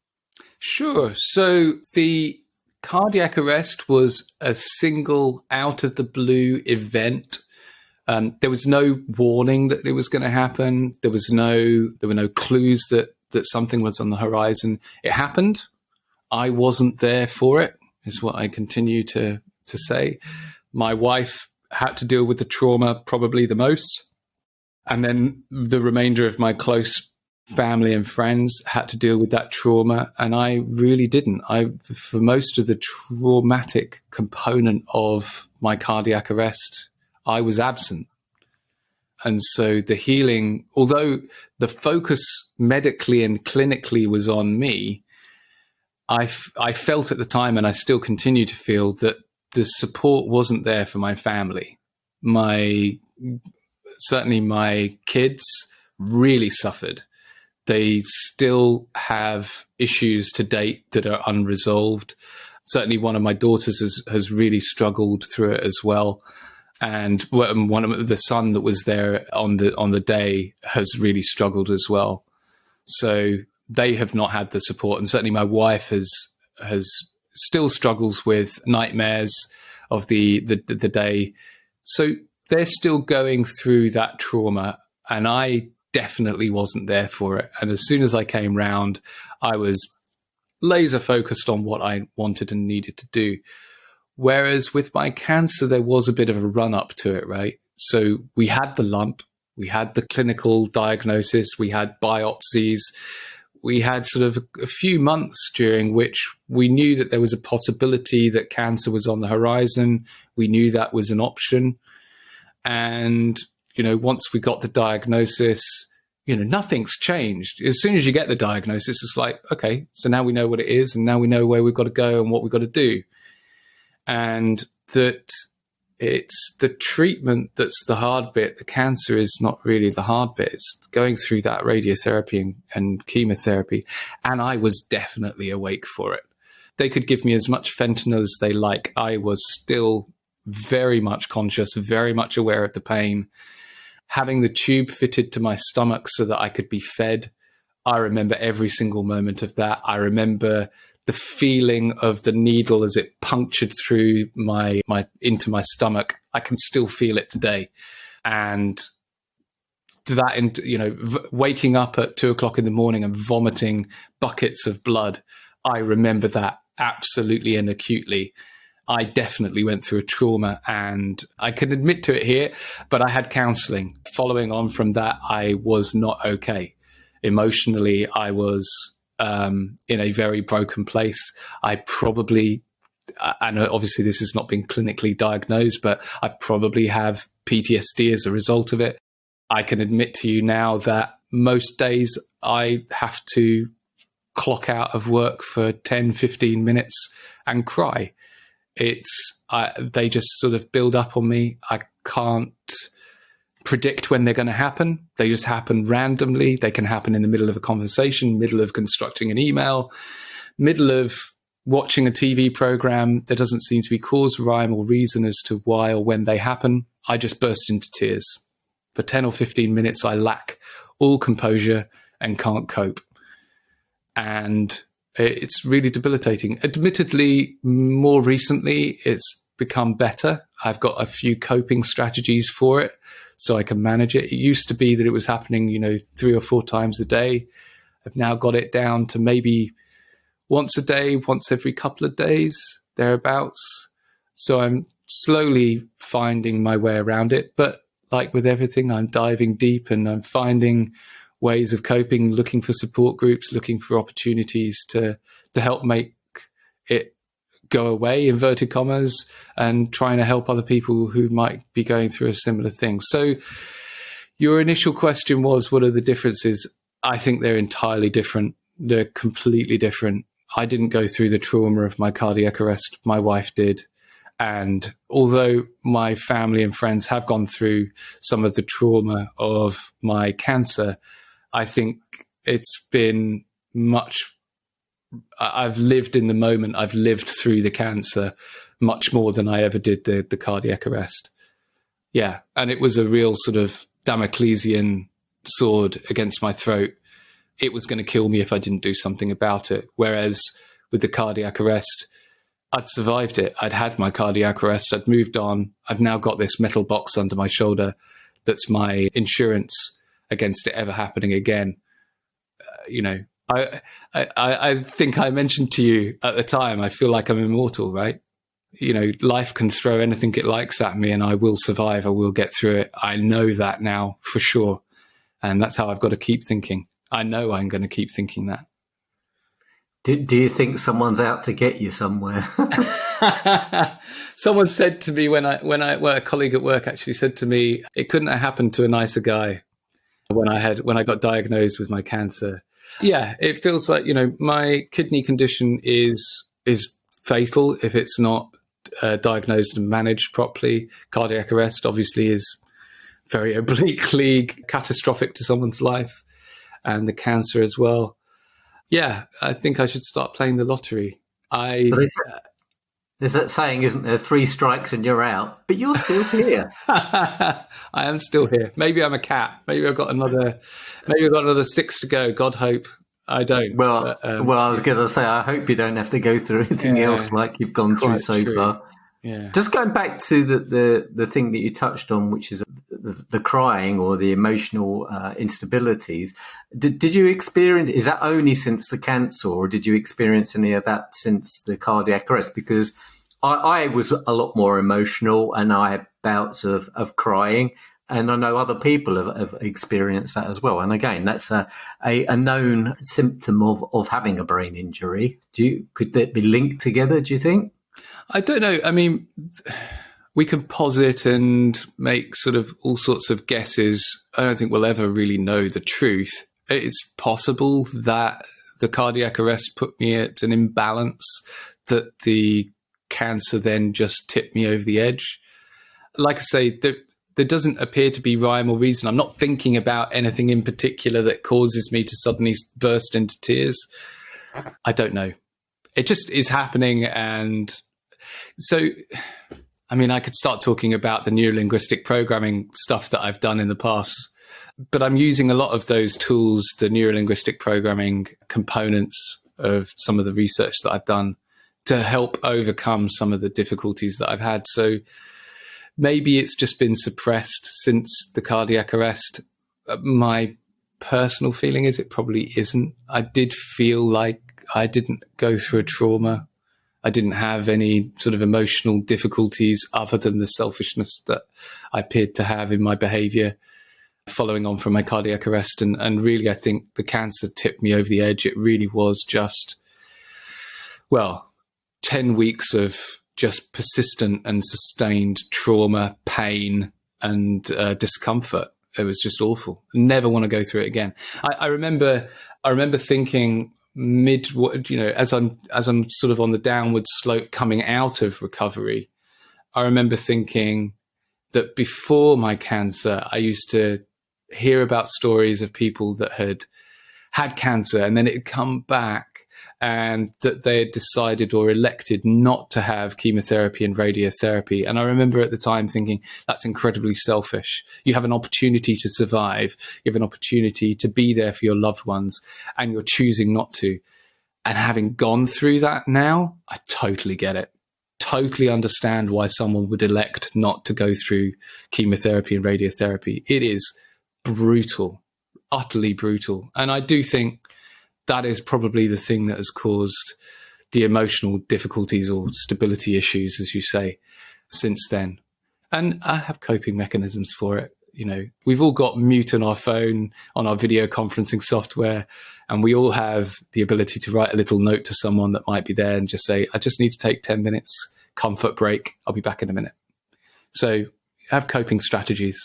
Sure. So the cardiac arrest was a single out of the blue event. There was no warning that it was going to happen. There were no clues that something was on the horizon. It happened. I wasn't there for it, is what I continue to to say. My wife had to deal with the trauma probably the most. And then the remainder of my close family and friends had to deal with that trauma. And I really didn't. For most of the traumatic component of my cardiac arrest, I was absent. And so the healing, although the focus medically and clinically was on me, I felt at the time, and I still continue to feel, that the support wasn't there for my family. Certainly my kids really suffered. They still have issues to date that are unresolved. Certainly one of my daughters has really struggled through it as well. And one of the son that was there on the day has really struggled as well. So they have not had the support. And certainly my wife has still struggles with nightmares of the day. So they're still going through that trauma, and I definitely wasn't there for it. And as soon as I came round, I was laser focused on what I wanted and needed to do. Whereas with my cancer, there was a bit of a run up to it, right? So we had the lump, we had the clinical diagnosis, we had biopsies, we had sort of a few months during which we knew that there was a possibility that cancer was on the horizon. We knew that was an option. And, once we got the diagnosis, nothing's changed. As soon as you get the diagnosis, it's like, okay, so now we know what it is, and now we know where we've got to go and what we've got to do. And that it's the treatment that's the hard bit. The cancer is not really the hard bit. It's going through that radiotherapy and chemotherapy. And I was definitely awake for it. They could give me as much fentanyl as they like. I was still very much conscious, very much aware of the pain. Having the tube fitted to my stomach so that I could be fed, I remember every single moment of that. I remember the feeling of the needle as it punctured through into my stomach. I can still feel it today. And that, waking up at 2:00 in the morning and vomiting buckets of blood, I remember that absolutely and acutely. I definitely went through a trauma, and I can admit to it here, but I had counseling. Following on from that, I was not okay. Emotionally, I was in a very broken place. I probably, and obviously this has not been clinically diagnosed, but I probably have PTSD as a result of it. I can admit to you now that most days I have to clock out of work for 10, 15 minutes and cry. They just sort of build up on me. I can't predict when they're going to happen. They just happen randomly. They can happen in the middle of a conversation, middle of constructing an email, middle of watching a TV program. There doesn't seem to be cause, rhyme, or reason as to why or when they happen. I just burst into tears. For 10 or 15 minutes, I lack all composure and can't cope. And it's really debilitating. Admittedly, more recently, it's become better. I've got a few coping strategies for it so I can manage it. It used to be that it was happening, 3 or 4 times a day. I've now got it down to maybe once a day, once every couple of days, thereabouts. So I'm slowly finding my way around it. But like with everything, I'm diving deep and I'm finding ways of coping, looking for support groups, looking for opportunities to help make it go away, inverted commas, and trying to help other people who might be going through a similar thing. So your initial question was, what are the differences? I think they're entirely different. They're completely different. I didn't go through the trauma of my cardiac arrest. My wife did. And although my family and friends have gone through some of the trauma of my cancer, I think it's been I've lived in the moment. I've lived through the cancer much more than I ever did the cardiac arrest. Yeah. And it was a real sort of Damoclesian sword against my throat. It was going to kill me if I didn't do something about it. Whereas with the cardiac arrest, I'd survived it. I'd had my cardiac arrest. I'd moved on. I've now got this metal box under my shoulder that's my insurance against it ever happening again. I think I mentioned to you at the time, I feel like I'm immortal, right? life can throw anything it likes at me and I will survive. I will get through it. I know that now for sure. And that's how I've got to keep thinking. I know I'm going to keep thinking that. Do you think someone's out to get you somewhere? Someone said to me when a colleague at work actually said to me, it couldn't have happened to a nicer guy when I got diagnosed with my cancer. Yeah, it feels like, my kidney condition is fatal if it's not diagnosed and managed properly. Cardiac arrest obviously is very obliquely catastrophic to someone's life, and the cancer as well. Yeah, I think I should start playing the lottery. There's that saying, isn't there? 3 strikes and you're out, but you're still here. I am still here. Maybe I'm a cat. Maybe I've got another 6 to go. God hope I don't. Well, I was going to say, I hope you don't have to go through anything else like you've gone through so far. Yeah. Just going back to the thing that you touched on, which is the crying or the emotional instabilities. Did you experience, is that only since the cancer, or did you experience any of that since the cardiac arrest? Because I was a lot more emotional and I had bouts of crying, and I know other people have experienced that as well. And again, that's a known symptom of having a brain injury. Could that be linked together, do you think? I don't know. I mean, we can posit and make sort of all sorts of guesses. I don't think we'll ever really know the truth. It's possible that the cardiac arrest put me at an imbalance, that the cancer then just tipped me over the edge. Like I say, there doesn't appear to be rhyme or reason. I'm not thinking about anything in particular that causes me to suddenly burst into tears. I don't know. It just is happening. And so, I mean, I could start talking about the neurolinguistic programming stuff that I've done in the past, but I'm using a lot of those tools, the neurolinguistic programming components of some of the research that I've done, to help overcome some of the difficulties that I've had. So maybe it's just been suppressed since the cardiac arrest. My personal feeling is it probably isn't. I did feel like I didn't go through a trauma. I didn't have any sort of emotional difficulties other than the selfishness that I appeared to have in my behavior following on from my cardiac arrest. And really, I think the cancer tipped me over the edge. It really was just, 10 weeks of just persistent and sustained trauma, pain, and discomfort. It was just awful. Never want to go through it again. I remember thinking, as I'm sort of on the downward slope coming out of recovery, I remember thinking that before my cancer, I used to hear about stories of people that had cancer and then it had come back, and that they had decided or elected not to have chemotherapy and radiotherapy. And I remember at the time thinking, that's incredibly selfish. You have an opportunity to survive. You have an opportunity to be there for your loved ones, and you're choosing not to. And having gone through that now, I totally get it. Totally understand why someone would elect not to go through chemotherapy and radiotherapy. It is brutal, utterly brutal. And I do think that is probably the thing that has caused the emotional difficulties or stability issues, as you say, since then. And I have coping mechanisms for it. We've all got mute on our phone, on our video conferencing software, and we all have the ability to write a little note to someone that might be there and just say, I just need to take 10 minutes, comfort break. I'll be back in a minute. So have coping strategies.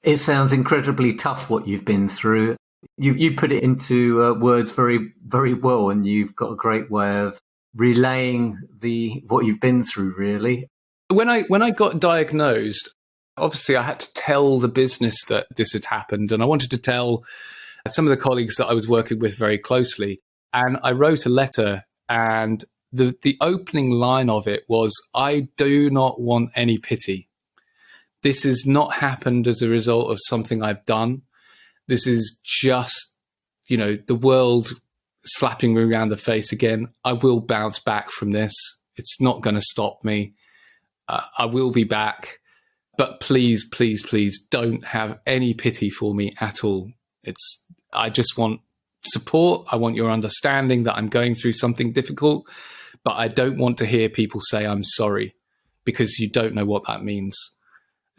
It sounds incredibly tough what you've been through. You put it into words very, very well, and you've got a great way of relaying what you've been through, really. When I got diagnosed, obviously I had to tell the business that this had happened, and I wanted to tell some of the colleagues that I was working with very closely. And I wrote a letter, and the opening line of it was, I do not want any pity. This has not happened as a result of something I've done. This is just, the world slapping me around the face again. I will bounce back from this. It's not going to stop me. I will be back. But please, please, please don't have any pity for me at all. I just want support. I want your understanding that I'm going through something difficult. but I don't want to hear people say I'm sorry, because you don't know what that means.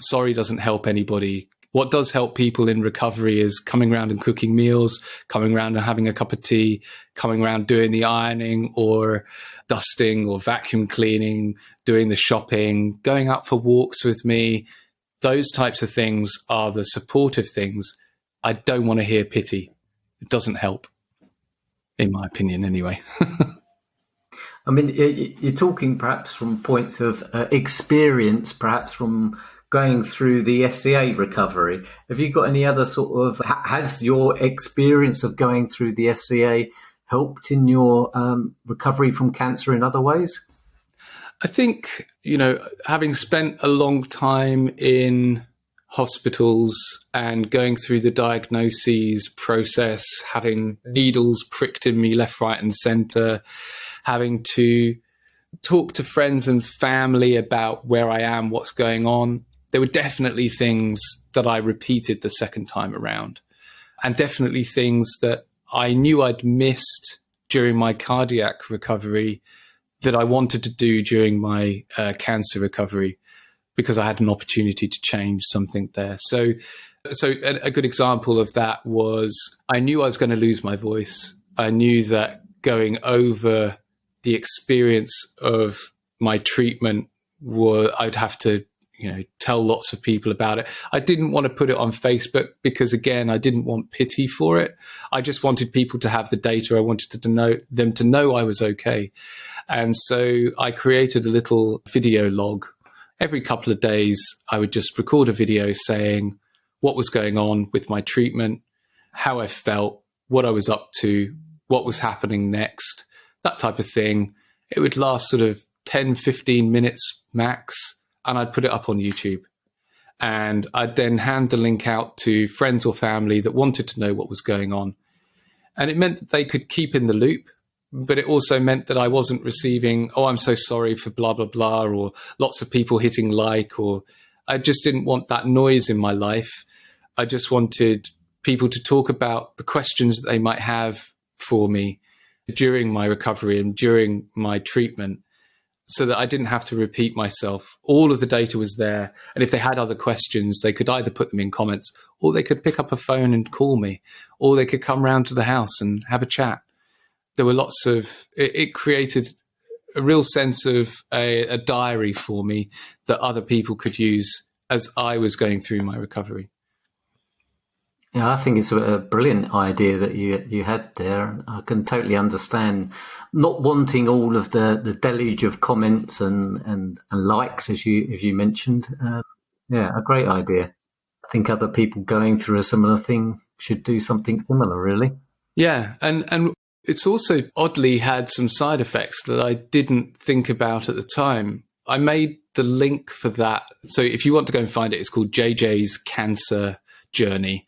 Sorry doesn't help anybody. What does help people in recovery is coming around and cooking meals, coming around and having a cup of tea, coming around doing the ironing or dusting or vacuum cleaning, doing the shopping, going out for walks with me. Those types of things are the supportive things. I don't want to hear pity. It doesn't help, in my opinion, anyway. I mean, you're talking perhaps from points of experience, perhaps from going through the SCA recovery. Have you got any other sort of, has your experience of going through the SCA helped in your recovery from cancer in other ways? I think, having spent a long time in hospitals and going through the diagnoses process, having needles pricked in me left, right, and center, having to talk to friends and family about where I am, what's going on. There were definitely things that I repeated the second time around, and definitely things that I knew I'd missed during my cardiac recovery that I wanted to do during my cancer recovery, because I had an opportunity to change something there. So a good example of that was, I knew I was going to lose my voice. I knew that going over the experience of my treatment, I'd have to tell lots of people about it. I didn't want to put it on Facebook because, again, I didn't want pity for it. I just wanted people to have the data. I wanted them to know I was okay. And so I created a little video log. Every couple of days, I would just record a video saying what was going on with my treatment, how I felt, what I was up to, what was happening next, that type of thing. It would last sort of 10, 15 minutes max. And I'd put it up on YouTube. And I'd then hand the link out to friends or family that wanted to know what was going on. And it meant that they could keep in the loop, but it also meant that I wasn't receiving, oh, I'm so sorry for blah, blah, blah, or lots of people hitting like, or I just didn't want that noise in my life. I just wanted people to talk about the questions that they might have for me during my recovery and during my treatment, so that I didn't have to repeat myself. All of the data was there. And if they had other questions, they could either put them in comments, or they could pick up a phone and call me, or they could come round to the house and have a chat. There were lots of, it created a real sense of a diary for me that other people could use as I was going through my recovery. Yeah, I think it's a brilliant idea that you had there. I can totally understand not wanting all of the deluge of comments and likes, as you mentioned. Yeah, a great idea. I think other people going through a similar thing should do something similar, really. Yeah, and it's also oddly had some side effects that I didn't think about at the time. I made the link for that. So if you want to go and find it, it's called JJ's Cancer Journey.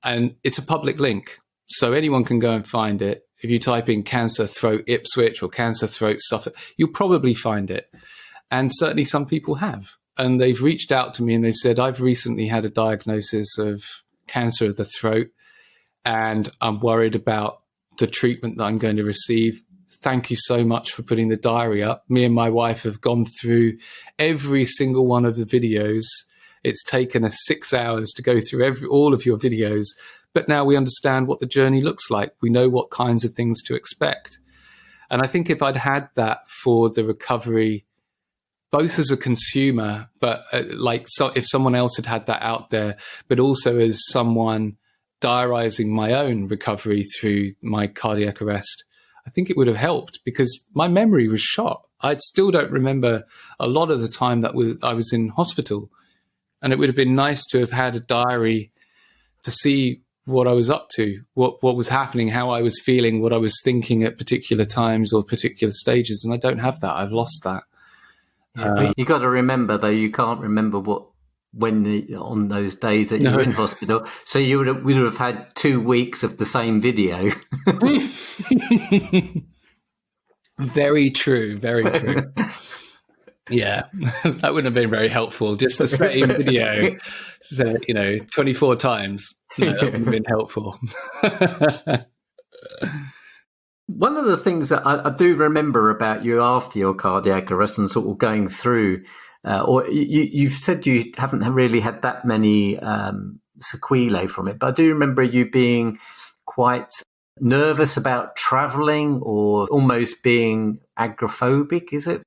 And it's a public link, so anyone can go and find it. If you type in cancer throat Ipswich or cancer throat Suffolk, you'll probably find it. And certainly some people have. And they've reached out to me and they've said, I've recently had a diagnosis of cancer of the throat, and I'm worried about the treatment that I'm going to receive. Thank you so much for putting the diary up. Me and my wife have gone through every single one of the videos. It's taken us 6 hours to go through all of your videos, but now we understand what the journey looks like. We know what kinds of things to expect. And I think if I'd had that for the recovery, both as a consumer, but if someone else had that out there, but also as someone diarizing my own recovery through my cardiac arrest, I think it would have helped, because my memory was shot. I still don't remember a lot of the time that I was in hospital. And it would have been nice to have had a diary to see what I was up to, what was happening, how I was feeling, what I was thinking at particular times or particular stages. And I don't have that. I've lost that. Yeah, you got to remember, though, you can't remember on those days that you were in hospital. So you would have had 2 weeks of the same video. Very true. Very true. Yeah, that wouldn't have been very helpful. Just the same video, 24 times. No, that wouldn't have been helpful. One of the things that I do remember about you after your cardiac arrest and sort of going through, or you've said you haven't really had that many sequelae from it, but I do remember you being quite nervous about traveling or almost being agoraphobic, is it?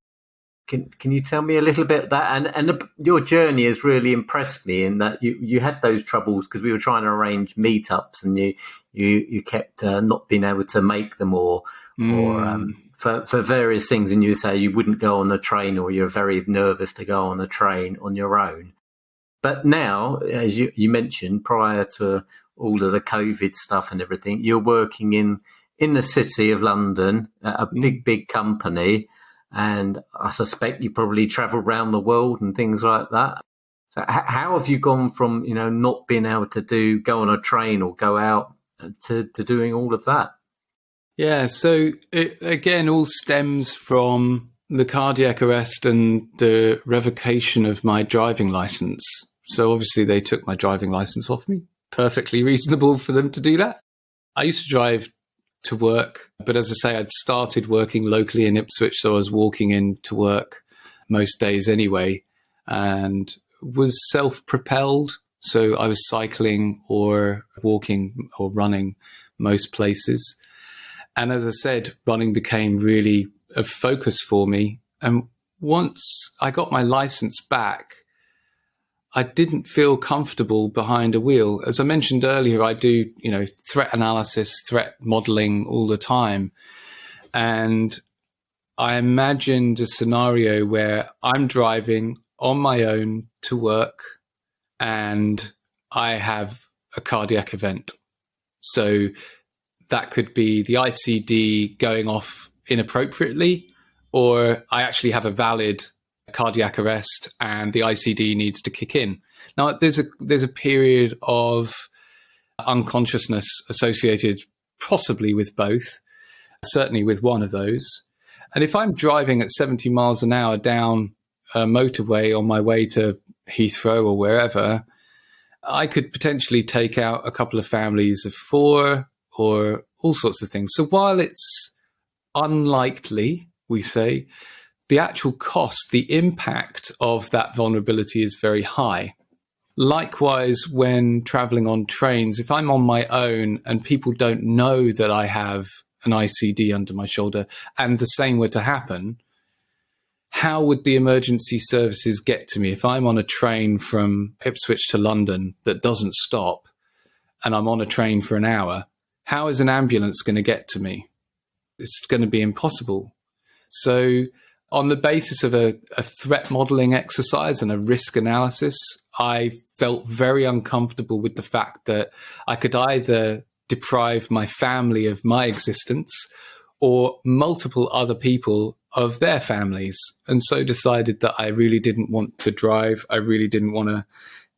Can you tell me a little bit of that? And your journey has really impressed me in that you had those troubles because we were trying to arrange meetups and you kept not being able to make them or for various things, and you say you wouldn't go on a train or you're very nervous to go on a train on your own. But now, as you mentioned, prior to all of the COVID stuff and everything, you're working in the city of London, a big company. And I suspect you probably travel around the world and things like that. So how have you gone from, not being able to go on a train or go out to doing all of that? Yeah, so it, again, all stems from the cardiac arrest and the revocation of my driving license. So obviously they took my driving license off me. Perfectly reasonable for them to do that. I used to drive to work, but as I say, I'd started working locally in Ipswich, so I was walking in to work most days anyway, and was self-propelled. So I was cycling or walking or running most places. And as I said, running became really a focus for me. And once I got my license back, I didn't feel comfortable behind a wheel. As I mentioned earlier, I do, threat analysis, threat modeling all the time. And I imagined a scenario where I'm driving on my own to work and I have a cardiac event. So that could be the ICD going off inappropriately, or I actually have a valid cardiac arrest and the ICD needs to kick in. Now, there's a period of unconsciousness associated possibly with both, certainly with one of those. And if I'm driving at 70 miles an hour down a motorway on my way to Heathrow or wherever, I could potentially take out a couple of families of 4 or all sorts of things. So while it's unlikely, we say, the actual cost, the impact of that vulnerability is very high. Likewise, when traveling on trains, if I'm on my own and people don't know that I have an ICD under my shoulder and the same were to happen, how would the emergency services get to me? If I'm on a train from Ipswich to London that doesn't stop and I'm on a train for an hour, how is an ambulance going to get to me? It's going to be impossible. So on the basis of a threat modeling exercise and a risk analysis, I felt very uncomfortable with the fact that I could either deprive my family of my existence or multiple other people of their families. And so decided that I really didn't want to drive. I really didn't want to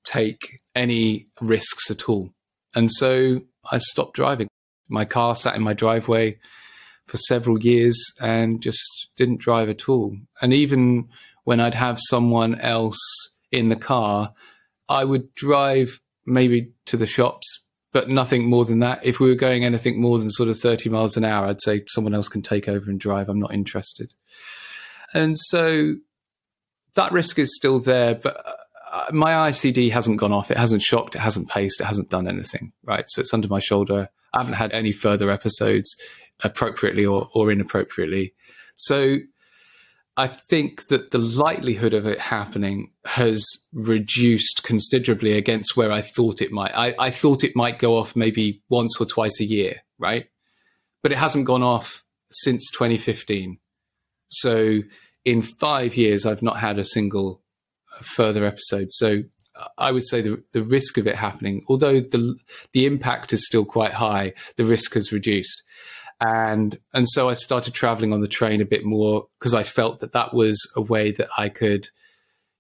take any risks at all. And so I stopped driving. My car sat in my driveway for several years and just didn't drive at all. And even when I'd have someone else in the car, I would drive maybe to the shops, but nothing more than that. If we were going anything more than sort of 30 miles an hour, I'd say someone else can take over and drive. I'm not interested. And so that risk is still there, but my ICD hasn't gone off. It hasn't shocked. It hasn't paced. It hasn't done anything, right? So it's under my shoulder. I haven't had any further episodes appropriately or inappropriately. So I think that the likelihood of it happening has reduced considerably against where I thought it might. I thought it might go off maybe once or twice a year, right? But it hasn't gone off since 2015. So in 5 years, I've not had a single further episode. So I would say the risk of it happening, although the impact is still quite high, the risk has reduced. And so I started traveling on the train a bit more because I felt that was a way that I could,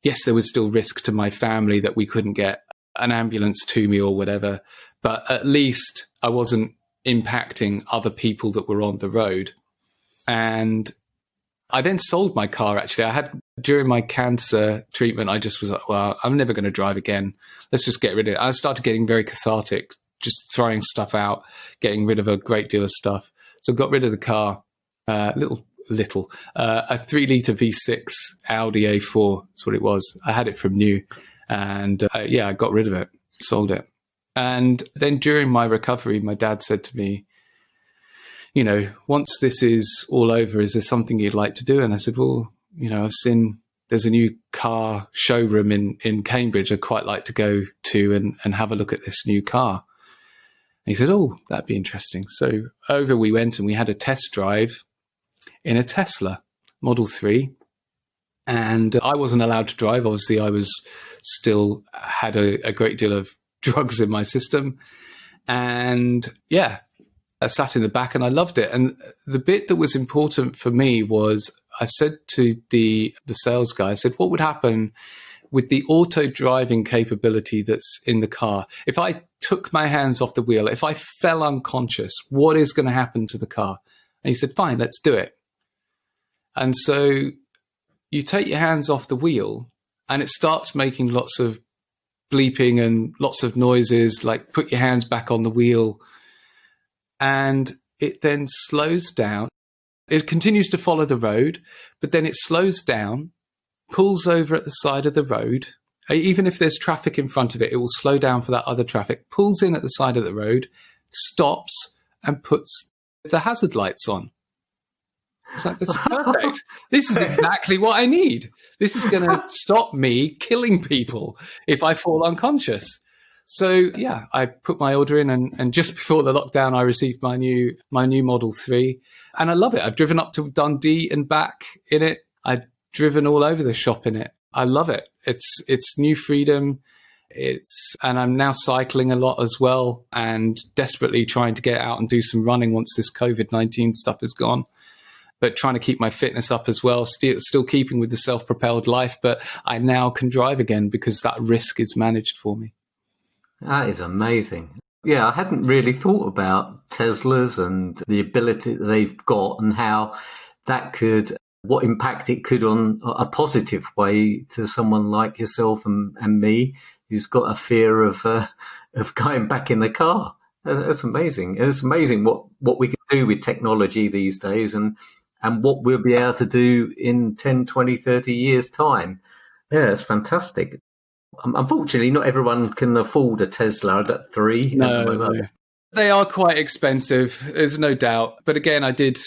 yes, there was still risk to my family that we couldn't get an ambulance to me or whatever, but at least I wasn't impacting other people that were on the road. And I then sold my car, actually. During my cancer treatment, I just was like, well, I'm never going to drive again. Let's just get rid of it. I started getting very cathartic, just throwing stuff out, getting rid of a great deal of stuff. So I got rid of the car, a 3-litre V6 Audi A4. That's what it was. I had it from new. And I got rid of it, sold it. And then during my recovery, my dad said to me, once this is all over, is there something you'd like to do? And I said, well, I've seen there's a new car showroom in Cambridge I'd quite like to go to and have a look at this new car. And he said, oh, that'd be interesting. So over we went and we had a test drive in a Tesla Model 3. And I wasn't allowed to drive. Obviously, I was still had a great deal of drugs in my system. And I sat in the back and I loved it. And the bit that was important for me was I said to the sales guy, I said, what would happen with the auto driving capability that's in the car? If I took my hands off the wheel, if I fell unconscious, what is going to happen to the car? And he said, fine, let's do it. And so you take your hands off the wheel and it starts making lots of bleeping and lots of noises, like put your hands back on the wheel. And it then slows down. It continues to follow the road, but then it slows down, pulls over at the side of the road. Even if there's traffic in front of it, it will slow down for that other traffic, pulls in at the side of the road, stops, and puts the hazard lights on. It's like, that's perfect. This is exactly what I need. This is going to stop me killing people if I fall unconscious. So I put my order in, and just before the lockdown, I received my new Model 3, and I love it. I've driven up to Dundee and back in it. I've driven all over the shop in it. I love it. It's new freedom. And I'm now cycling a lot as well, and desperately trying to get out and do some running once this COVID-19 stuff is gone. But trying to keep my fitness up as well, still keeping with the self-propelled life. But I now can drive again because that risk is managed for me. That is amazing. Yeah, I hadn't really thought about Teslas and the ability that they've got and how that could, what impact it could on a positive way to someone like yourself and me, who's got a fear of going back in the car. That's amazing. It's amazing what we can do with technology these days and what we'll be able to do in 10, 20, 30 years' time. Yeah, it's fantastic. Unfortunately, not everyone can afford a Tesla at 3. No. They are quite expensive, there's no doubt. But again, I did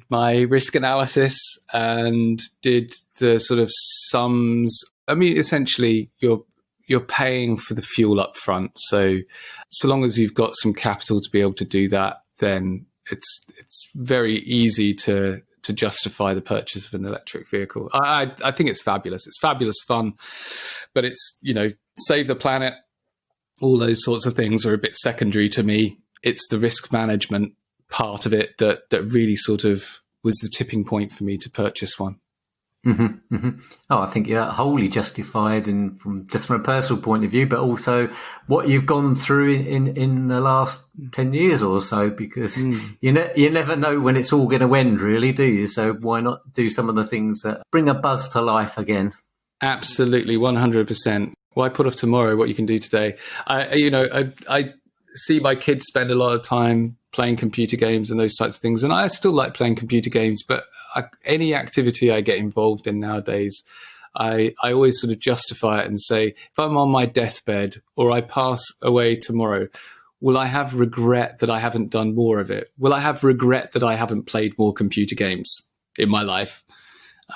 my risk analysis and did the sort of sums. I mean, essentially, you're paying for the fuel up front. So long as you've got some capital to be able to do that, then it's very easy to justify the purchase of an electric vehicle. I think it's fabulous. It's fabulous fun, but it's, save the planet. All those sorts of things are a bit secondary to me. It's the risk management part of it that really sort of was the tipping point for me to purchase one. Mm-hmm, mm-hmm. Oh, I think you're wholly justified from a personal point of view, but also what you've gone through in the last 10 years or so, because you never know when it's all going to end, really, do you? So why not do some of the things that bring a buzz to life again? Absolutely, 100%. Why put off tomorrow what you can do today? I see my kids spend a lot of time playing computer games and those types of things. And I still like playing computer games, but any activity I get involved in nowadays, I always sort of justify it and say, if I'm on my deathbed or I pass away tomorrow, will I have regret that I haven't done more of it? Will I have regret that I haven't played more computer games in my life?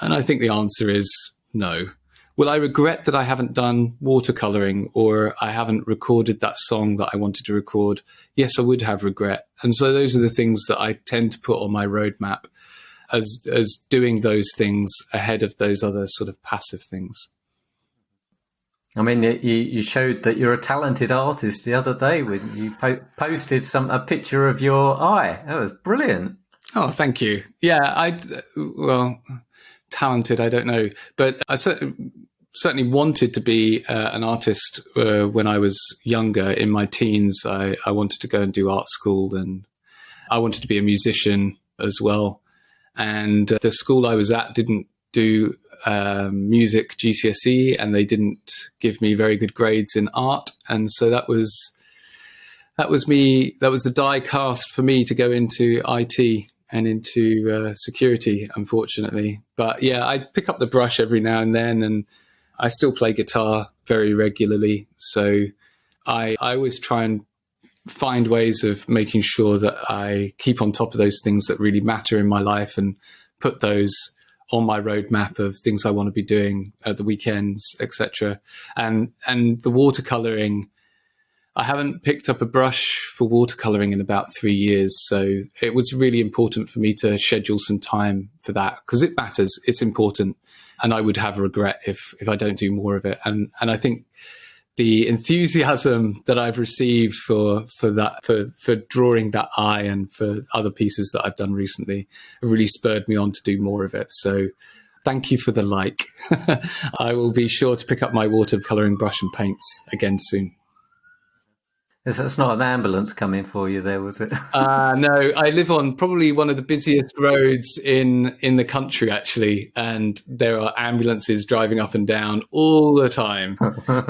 And I think the answer is no. Will I regret that I haven't done watercoloring or I haven't recorded that song that I wanted to record? Yes, I would have regret. And so those are the things that I tend to put on my roadmap as doing those things ahead of those other sort of passive things. I mean, you showed that you're a talented artist the other day when you posted a picture of your eye. That was brilliant. Oh, thank you. Yeah, talented, I don't know. But I certainly wanted to be an artist when I was younger. In my teens, I wanted to go and do art school, and I wanted to be a musician as well. And the school I was at didn't do music GCSE, and they didn't give me very good grades in art. And so that was that was me. That was the die cast for me to go into IT and into security, unfortunately. But yeah, I pick up the brush every now and then, and I still play guitar very regularly. So I always try and find ways of making sure that I keep on top of those things that really matter in my life and put those on my roadmap of things I want to be doing at the weekends, etc. And the watercoloring, I haven't picked up a brush for watercoloring in about 3 years. So it was really important for me to schedule some time for that because it matters. It's important. And I would have regret if I don't do more of it. And I think the enthusiasm that I've received for drawing that eye and for other pieces that I've done recently really spurred me on to do more of it. So thank you for the like. I will be sure to pick up my watercoloring brush and paints again soon. That's not an ambulance coming for you there, was it? No, I live on probably one of the busiest roads in the country, actually, and there are ambulances driving up and down all the time.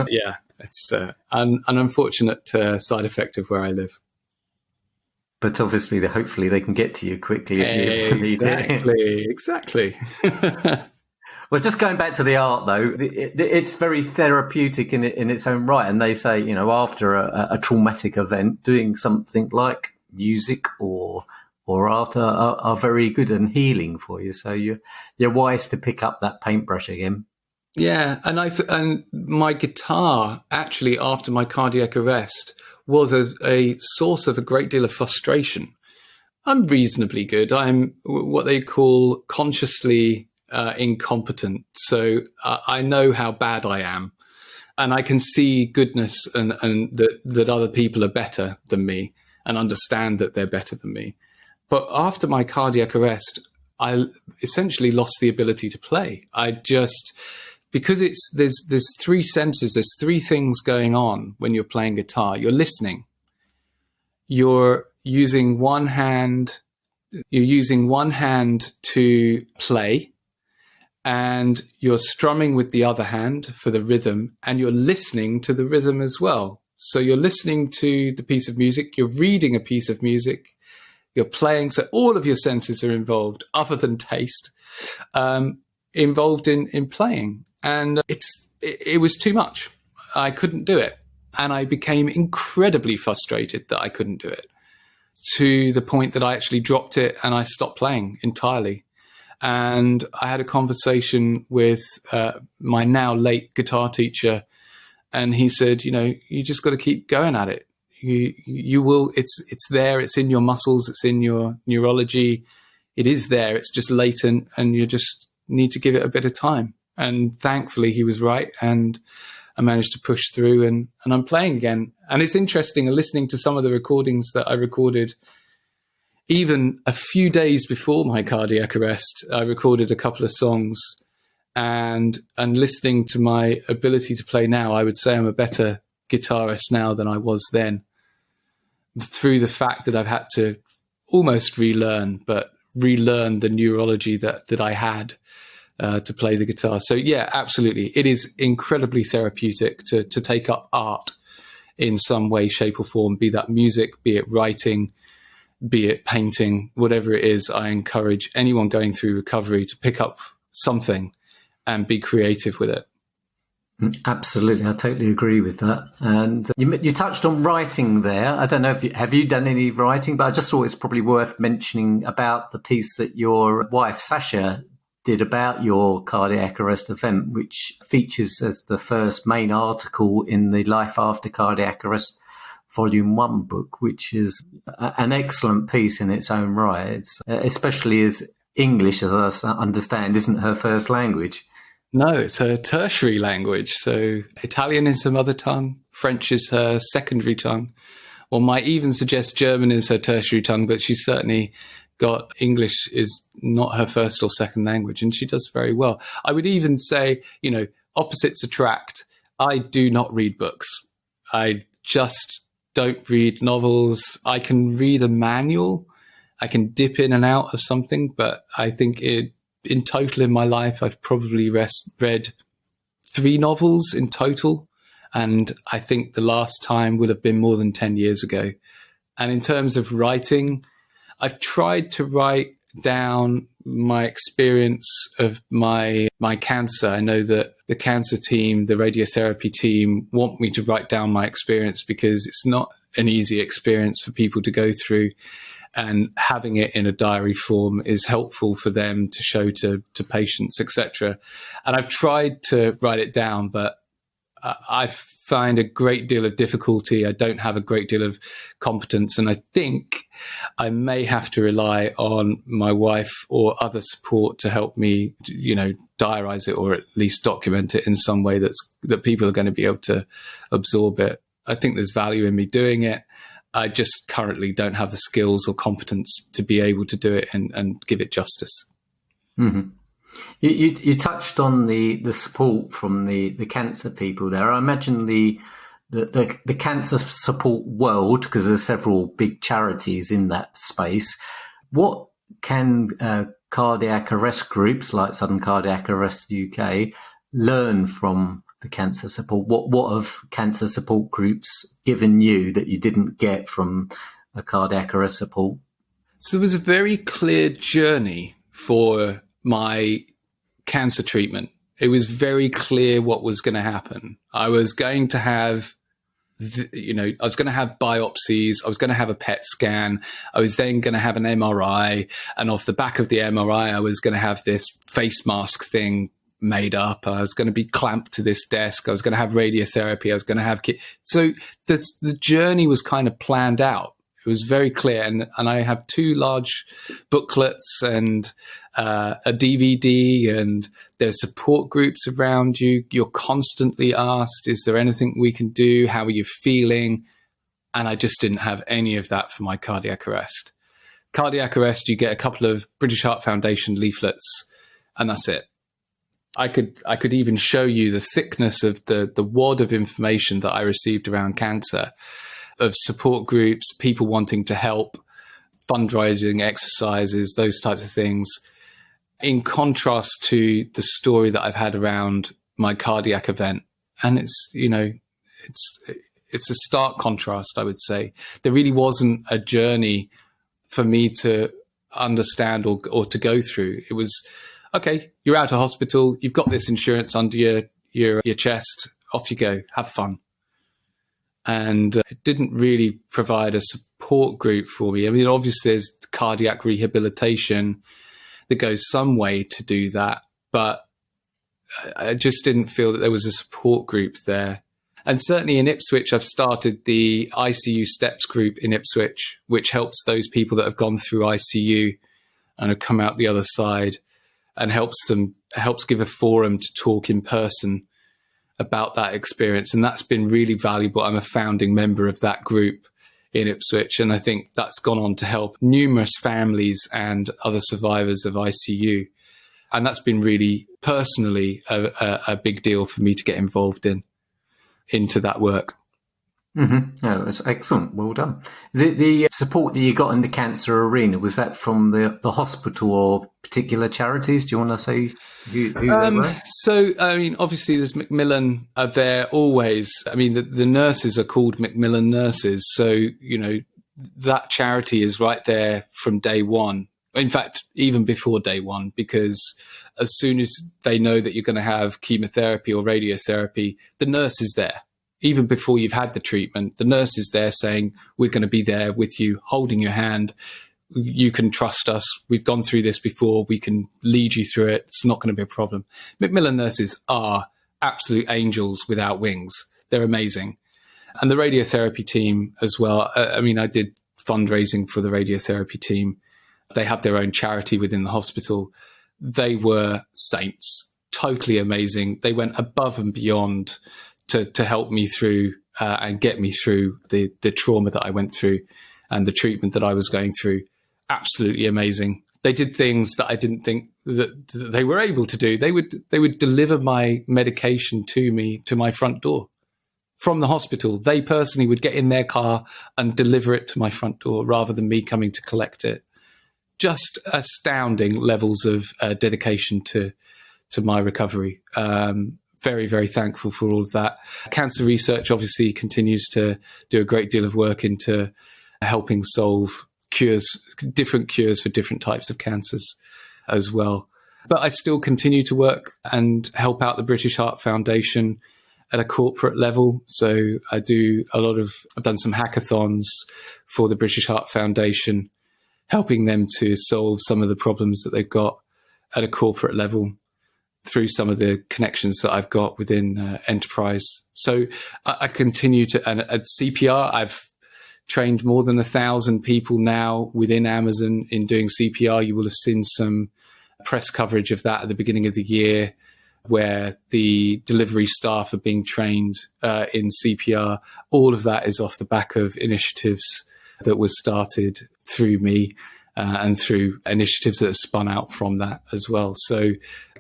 Yeah, it's an unfortunate side effect of where I live. But obviously, hopefully they can get to you quickly if you need it. Exactly. Well, just going back to the art, though, it's very therapeutic in its own right. And they say, after a traumatic event, doing something like music or art are very good and healing for you. So you're wise to pick up that paintbrush again. Yeah, and my guitar, actually, after my cardiac arrest, was a source of a great deal of frustration. I'm reasonably good. I'm what they call consciously incompetent. So I know how bad I am, and I can see goodness and that other people are better than me and understand that they're better than me. But after my cardiac arrest, I essentially lost the ability to play. Because there's three senses, there's three things going on when you're playing guitar. You're listening. You're using one hand to play, and you're strumming with the other hand for the rhythm, and you're listening to the rhythm as well. So you're listening to the piece of music, you're reading a piece of music, you're playing. So all of your senses are involved, other than taste, involved in playing. And it was too much. I couldn't do it. And I became incredibly frustrated that I couldn't do it, to the point that I actually dropped it and I stopped playing entirely. And I had a conversation with my now late guitar teacher, and he said, you just got to keep going at it. You will. It's there. It's in your muscles. It's in your neurology. It is there. It's just latent, and you just need to give it a bit of time. And thankfully, he was right, and I managed to push through, and I'm playing again. And it's interesting listening to some of the recordings that I recorded. Even a few days before my cardiac arrest, I recorded a couple of songs, and listening to my ability to play now, I would say I'm a better guitarist now than I was then, through the fact that I've had to almost relearn the neurology that I had to play the guitar. So yeah, absolutely. It is incredibly therapeutic to take up art in some way, shape or form, be that music, be it writing, be it painting, whatever it is. I encourage anyone going through recovery to pick up something and be creative with it. Absolutely. I totally agree with that. And you touched on writing there. I don't know have you done any writing, but I just thought it's probably worth mentioning about the piece that your wife, Sasha, did about your cardiac arrest event, which features as the first main article in the Life After Cardiac Arrest Volume 1 book, which is an excellent piece in its own right, especially as English, as I understand, isn't her first language. No, it's her tertiary language. So Italian is her mother tongue, French is her secondary tongue. One might even suggest German is her tertiary tongue, but she's certainly got English is not her first or second language, and she does very well. I would even say, opposites attract. I do not read books. I just don't read novels. I can read a manual. I can dip in and out of something, but I think in total in my life, I've probably read 3 novels in total. And I think the last time would have been more than 10 years ago. And in terms of writing, I've tried to write down my experience of my cancer. I know that the cancer team, the radiotherapy team, want me to write down my experience because it's not an easy experience for people to go through. And having it in a diary form is helpful for them to show to patients, etc. And I've tried to write it down, but I find a great deal of difficulty. I don't have a great deal of competence. And I think I may have to rely on my wife or other support to help me, diarize it or at least document it in some way that people are going to be able to absorb it. I think there's value in me doing it. I just currently don't have the skills or competence to be able to do it and give it justice. Mm-hmm. You touched on the support from the cancer people there. I imagine the cancer support world, because there's several big charities in that space. What can cardiac arrest groups like Sudden Cardiac Arrest UK learn from the cancer support? What have cancer support groups given you that you didn't get from a cardiac arrest support? So there was a very clear journey for my cancer treatment. It was very clear what was going to happen. I was going to have, I was going to have biopsies. I was going to have a PET scan. I was then going to have an MRI. And off the back of the MRI, I was going to have this face mask thing made up. I was going to be clamped to this desk. I was going to have radiotherapy. I was going to have so the journey was kind of planned out. It was very clear. And I have 2 large booklets and a DVD, and there's support groups around you. You're constantly asked, is there anything we can do? How are you feeling? And I just didn't have any of that for my cardiac arrest. Cardiac arrest, you get a couple of British Heart Foundation leaflets, and that's it. I could even show you the thickness of the wad of information that I received around cancer, of support groups, people wanting to help, fundraising exercises, those types of things, in contrast to the story that I've had around my cardiac event. And it's a stark contrast, I would say. There really wasn't a journey for me to understand or to go through. It was, okay, you're out of hospital, you've got this insurance under your chest, off you go, have fun. And it didn't really provide a support group for me. I mean, obviously there's cardiac rehabilitation that goes some way to do that, but I just didn't feel that there was a support group there. And certainly in Ipswich, I've started the ICU Steps group in Ipswich, which helps those people that have gone through ICU and have come out the other side, and helps give a forum to talk in person about that experience. And that's been really valuable. I'm a founding member of that group in Ipswich, and I think that's gone on to help numerous families and other survivors of ICU. And that's been really personally a big deal for me to get involved into that work. Mm-hmm. Oh, that's excellent. Well done. The support that you got in the cancer arena, was that from the hospital or particular charities? Do you want to say who they were? So, I mean, obviously there's Macmillan are there always. I mean, the nurses are called Macmillan nurses. So, that charity is right there from day one. In fact, even before day one, because as soon as they know that you're going to have chemotherapy or radiotherapy, the nurse is there. Even before you've had the treatment, the nurse is there saying, we're going to be there with you, holding your hand. You can trust us. We've gone through this before. We can lead you through it. It's not going to be a problem. Macmillan nurses are absolute angels without wings. They're amazing. And the radiotherapy team as well. I mean, I did fundraising for the radiotherapy team. They have their own charity within the hospital. They were saints, totally amazing. They went above and beyond to help me through and get me through the trauma that I went through and the treatment that I was going through. Absolutely amazing. They did things that I didn't think that they were able to do. They would deliver my medication to me, to my front door from the hospital. They personally would get in their car and deliver it to my front door rather than me coming to collect it. Just astounding levels of dedication to my recovery. very, very thankful for all of that. Cancer research obviously continues to do a great deal of work into helping solve different cures for different types of cancers as well. But I still continue to work and help out the British Heart Foundation at a corporate level. So I've done some hackathons for the British Heart Foundation, helping them to solve some of the problems that they've got at a corporate level through some of the connections that I've got within enterprise. So I continue to, and at CPR, I've trained more than 1,000 people now within Amazon in doing CPR. You will have seen some press coverage of that at the beginning of the year, where the delivery staff are being trained in CPR. All of that is off the back of initiatives that was started through me and through initiatives that have spun out from that as well. So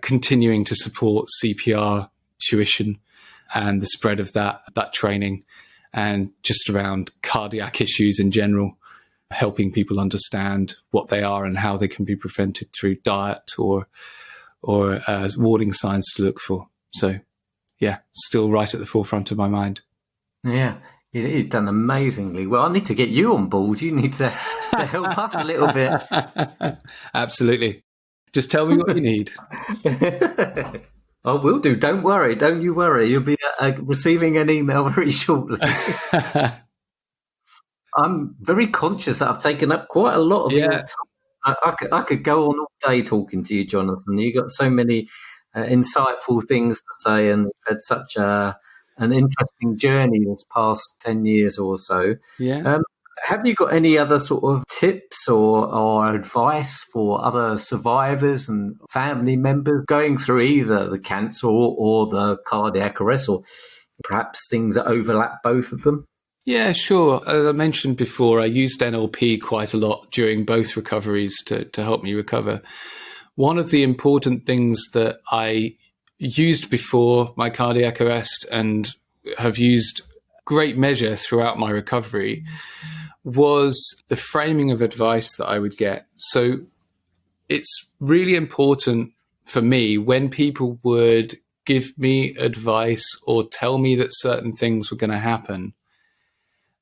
continuing to support CPR tuition and the spread of that training, and just around cardiac issues in general, helping people understand what they are and how they can be prevented through diet or warning signs to look for. So, yeah, still right at the forefront of my mind. Yeah, you've done amazingly well. I need to get you on board. You need to help us a little bit. Absolutely. Just tell me what you need. I will do. Don't worry. Don't you worry. You'll be receiving an email very shortly. I'm very conscious that I've taken up quite a lot of your time. I could go on all day talking to you, Jonathan. You've got so many insightful things to say, and you've had such an interesting journey this past 10 years or so. Yeah. Have you got any other sort of tips or advice for other survivors and family members going through either the cancer or the cardiac arrest, or perhaps things that overlap both of them? Yeah, sure. As I mentioned before, I used NLP quite a lot during both recoveries to help me recover. One of the important things that I used before my cardiac arrest and have used great measure throughout my recovery was the framing of advice that I would get. So it's really important for me when people would give me advice or tell me that certain things were going to happen,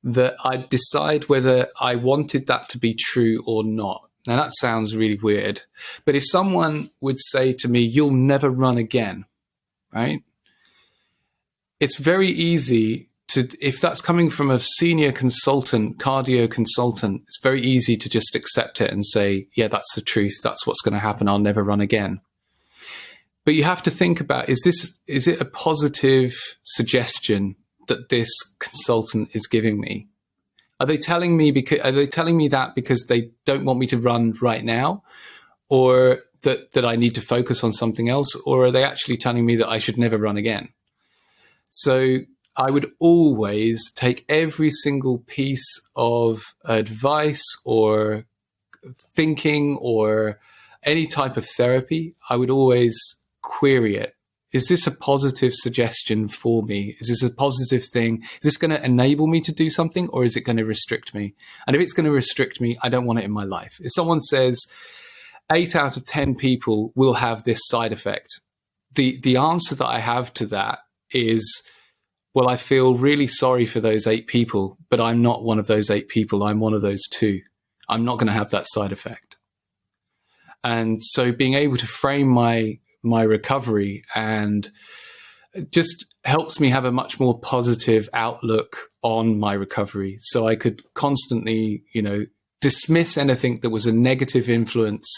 that I'd decide whether I wanted that to be true or not. Now, that sounds really weird, but if someone would say to me, "You'll never run again," right? It's very easy to, if that's coming from a senior consultant, cardio consultant, it's very easy to just accept it and say, yeah, that's the truth. That's what's going to happen. I'll never run again. But you have to think about, is it a positive suggestion that this consultant is giving me? Are they telling me that because they don't want me to run right now, or that I need to focus on something else, or are they actually telling me that I should never run again? So I would always take every single piece of advice or thinking or any type of therapy, I would always query it. Is this a positive suggestion for me? Is this a positive thing? Is this going to enable me to do something, or is it going to restrict me? And if it's going to restrict me, I don't want it in my life. If someone says 8 out of 10 people will have this side effect, the answer that I have to that is, well, I feel really sorry for those 8 people, but I'm not one of those 8 people. I'm one of those 2. I'm not going to have that side effect. And so being able to frame my recovery and just helps me have a much more positive outlook on my recovery. So I could constantly, dismiss anything that was a negative influence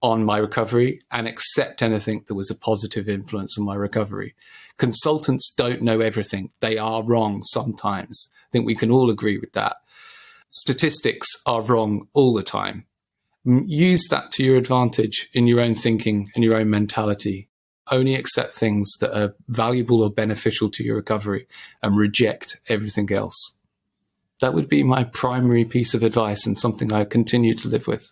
on my recovery and accept anything that was a positive influence on my recovery. Consultants don't know everything. They are wrong sometimes. I think we can all agree with that. Statistics are wrong all the time. Use that to your advantage in your own thinking and your own mentality. Only accept things that are valuable or beneficial to your recovery and reject everything else. That would be my primary piece of advice, and something I continue to live with.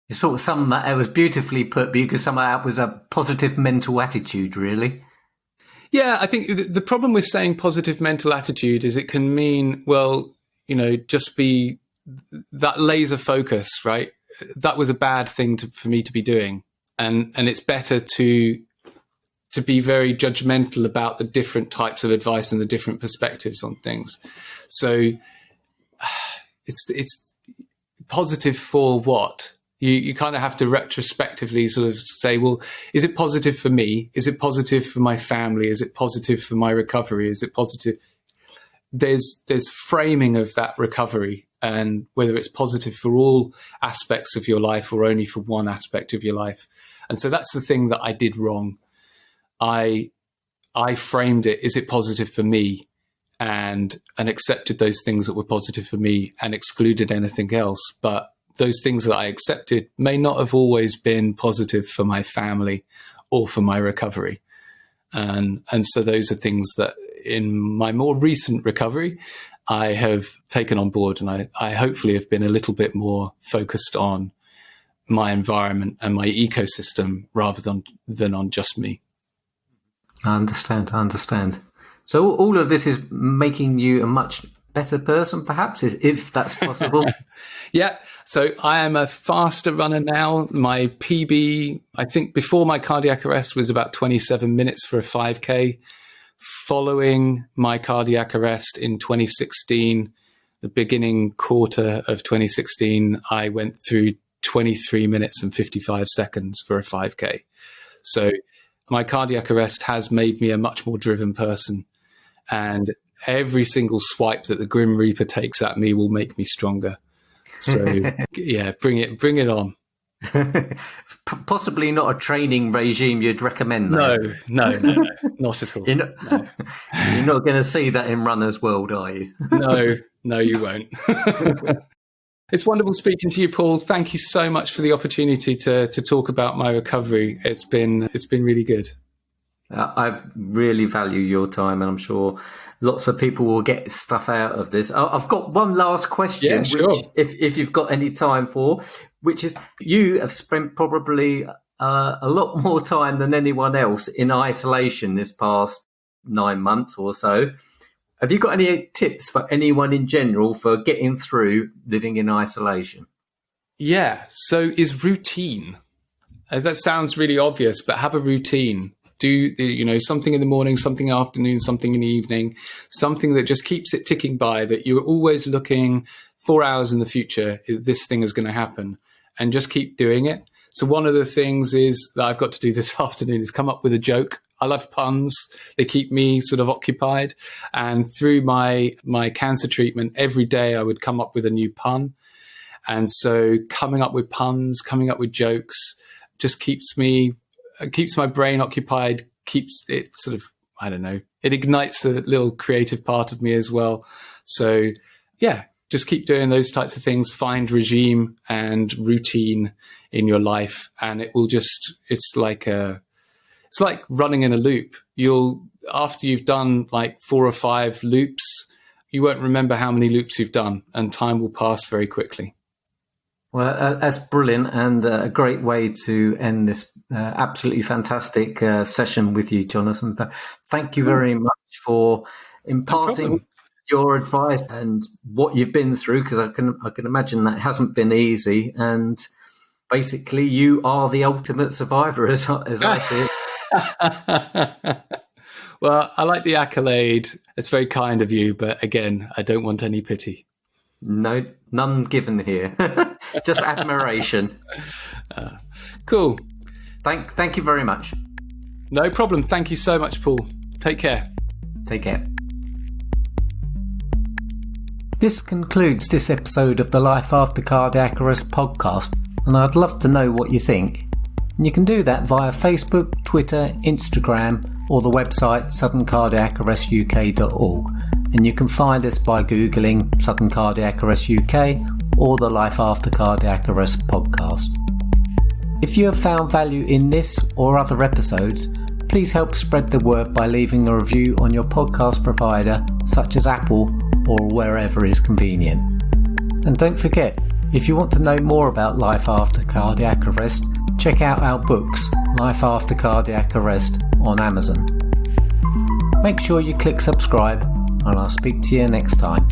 You sort of summed that, it was beautifully put, but you could sum that up as a positive mental attitude, really. Yeah, I think the problem with saying positive mental attitude is it can mean, well, just be that laser focus, right? That was a bad thing for me to be doing. And it's better to to be very judgmental about the different types of advice and the different perspectives on things. So it's positive for what? You kind of have to retrospectively sort of say, well, is it positive for me? Is it positive for my family? Is it positive for my recovery? Is it positive? There's framing of that recovery, and whether it's positive for all aspects of your life or only for one aspect of your life. And so that's the thing that I did wrong. I framed it, is it positive for me? And accepted those things that were positive for me and excluded anything else. But those things that I accepted may not have always been positive for my family or for my recovery. And so those are things that in my more recent recovery, I have taken on board, and I hopefully have been a little bit more focused on my environment and my ecosystem rather than on just me. I understand. So all of this is making you a much better person, perhaps, if that's possible. Yeah. So I am a faster runner now. My PB, I think before my cardiac arrest, was about 27 minutes for a 5K. Following my cardiac arrest in 2016, the beginning quarter of 2016, I went through 23 minutes and 55 seconds for a 5K. So my cardiac arrest has made me a much more driven person. And every single swipe that the Grim Reaper takes at me will make me stronger. So yeah, bring it on. Possibly not a training regime you'd recommend, though. No, not at all. You're not going to see that in Runner's World, are you? No, you won't. It's wonderful speaking to you, Paul. Thank you so much for the opportunity to talk about my recovery. It's been really good. I really value your time, and I'm sure lots of people will get stuff out of this. I've got one last question, yeah, sure. Which, if you've got any time for, which is, you have spent probably a lot more time than anyone else in isolation this past 9 months or so. Have you got any tips for anyone in general for getting through living in isolation? Yeah, so is routine. That sounds really obvious, but have a routine. Do, something in the morning, something in the afternoon, something in the evening, something that just keeps it ticking by, that you're always looking 4 hours in the future, this thing is going to happen, and just keep doing it. So one of the things is that I've got to do this afternoon is come up with a joke. I love puns. They keep me sort of occupied. And through my cancer treatment, every day I would come up with a new pun. And so coming up with puns, coming up with jokes just keeps my brain occupied, keeps it sort of, I don't know, it ignites a little creative part of me as well. So yeah, just keep doing those types of things, find regime and routine in your life. And it will just, it's like running in a loop. After you've done like 4 or 5 loops, you won't remember how many loops you've done, and time will pass very quickly. Well, that's brilliant, and a great way to end this absolutely fantastic session with you, Jonathan. Thank you very much for imparting your advice and what you've been through, because I can imagine that hasn't been easy. And basically, you are the ultimate survivor, as I see it. Well, I like the accolade. It's very kind of you, but again, I don't want any pity. No, none given here. Just admiration. Cool. Thank you very much. No problem. Thank you so much, Paul. Take care. Take care. This concludes this episode of the Life After Cardiac Arrest podcast, and I'd love to know what you think. And you can do that via Facebook, Twitter, Instagram, or the website southerncardiacarrestuk.org. And you can find us by Googling Southern Cardiac Arrest UK or the Life After Cardiac Arrest podcast. If you have found value in this or other episodes, please help spread the word by leaving a review on your podcast provider, such as Apple or wherever is convenient. And don't forget, if you want to know more about Life After Cardiac Arrest, check out our books, Life After Cardiac Arrest, on Amazon. Make sure you click subscribe, and I'll speak to you next time.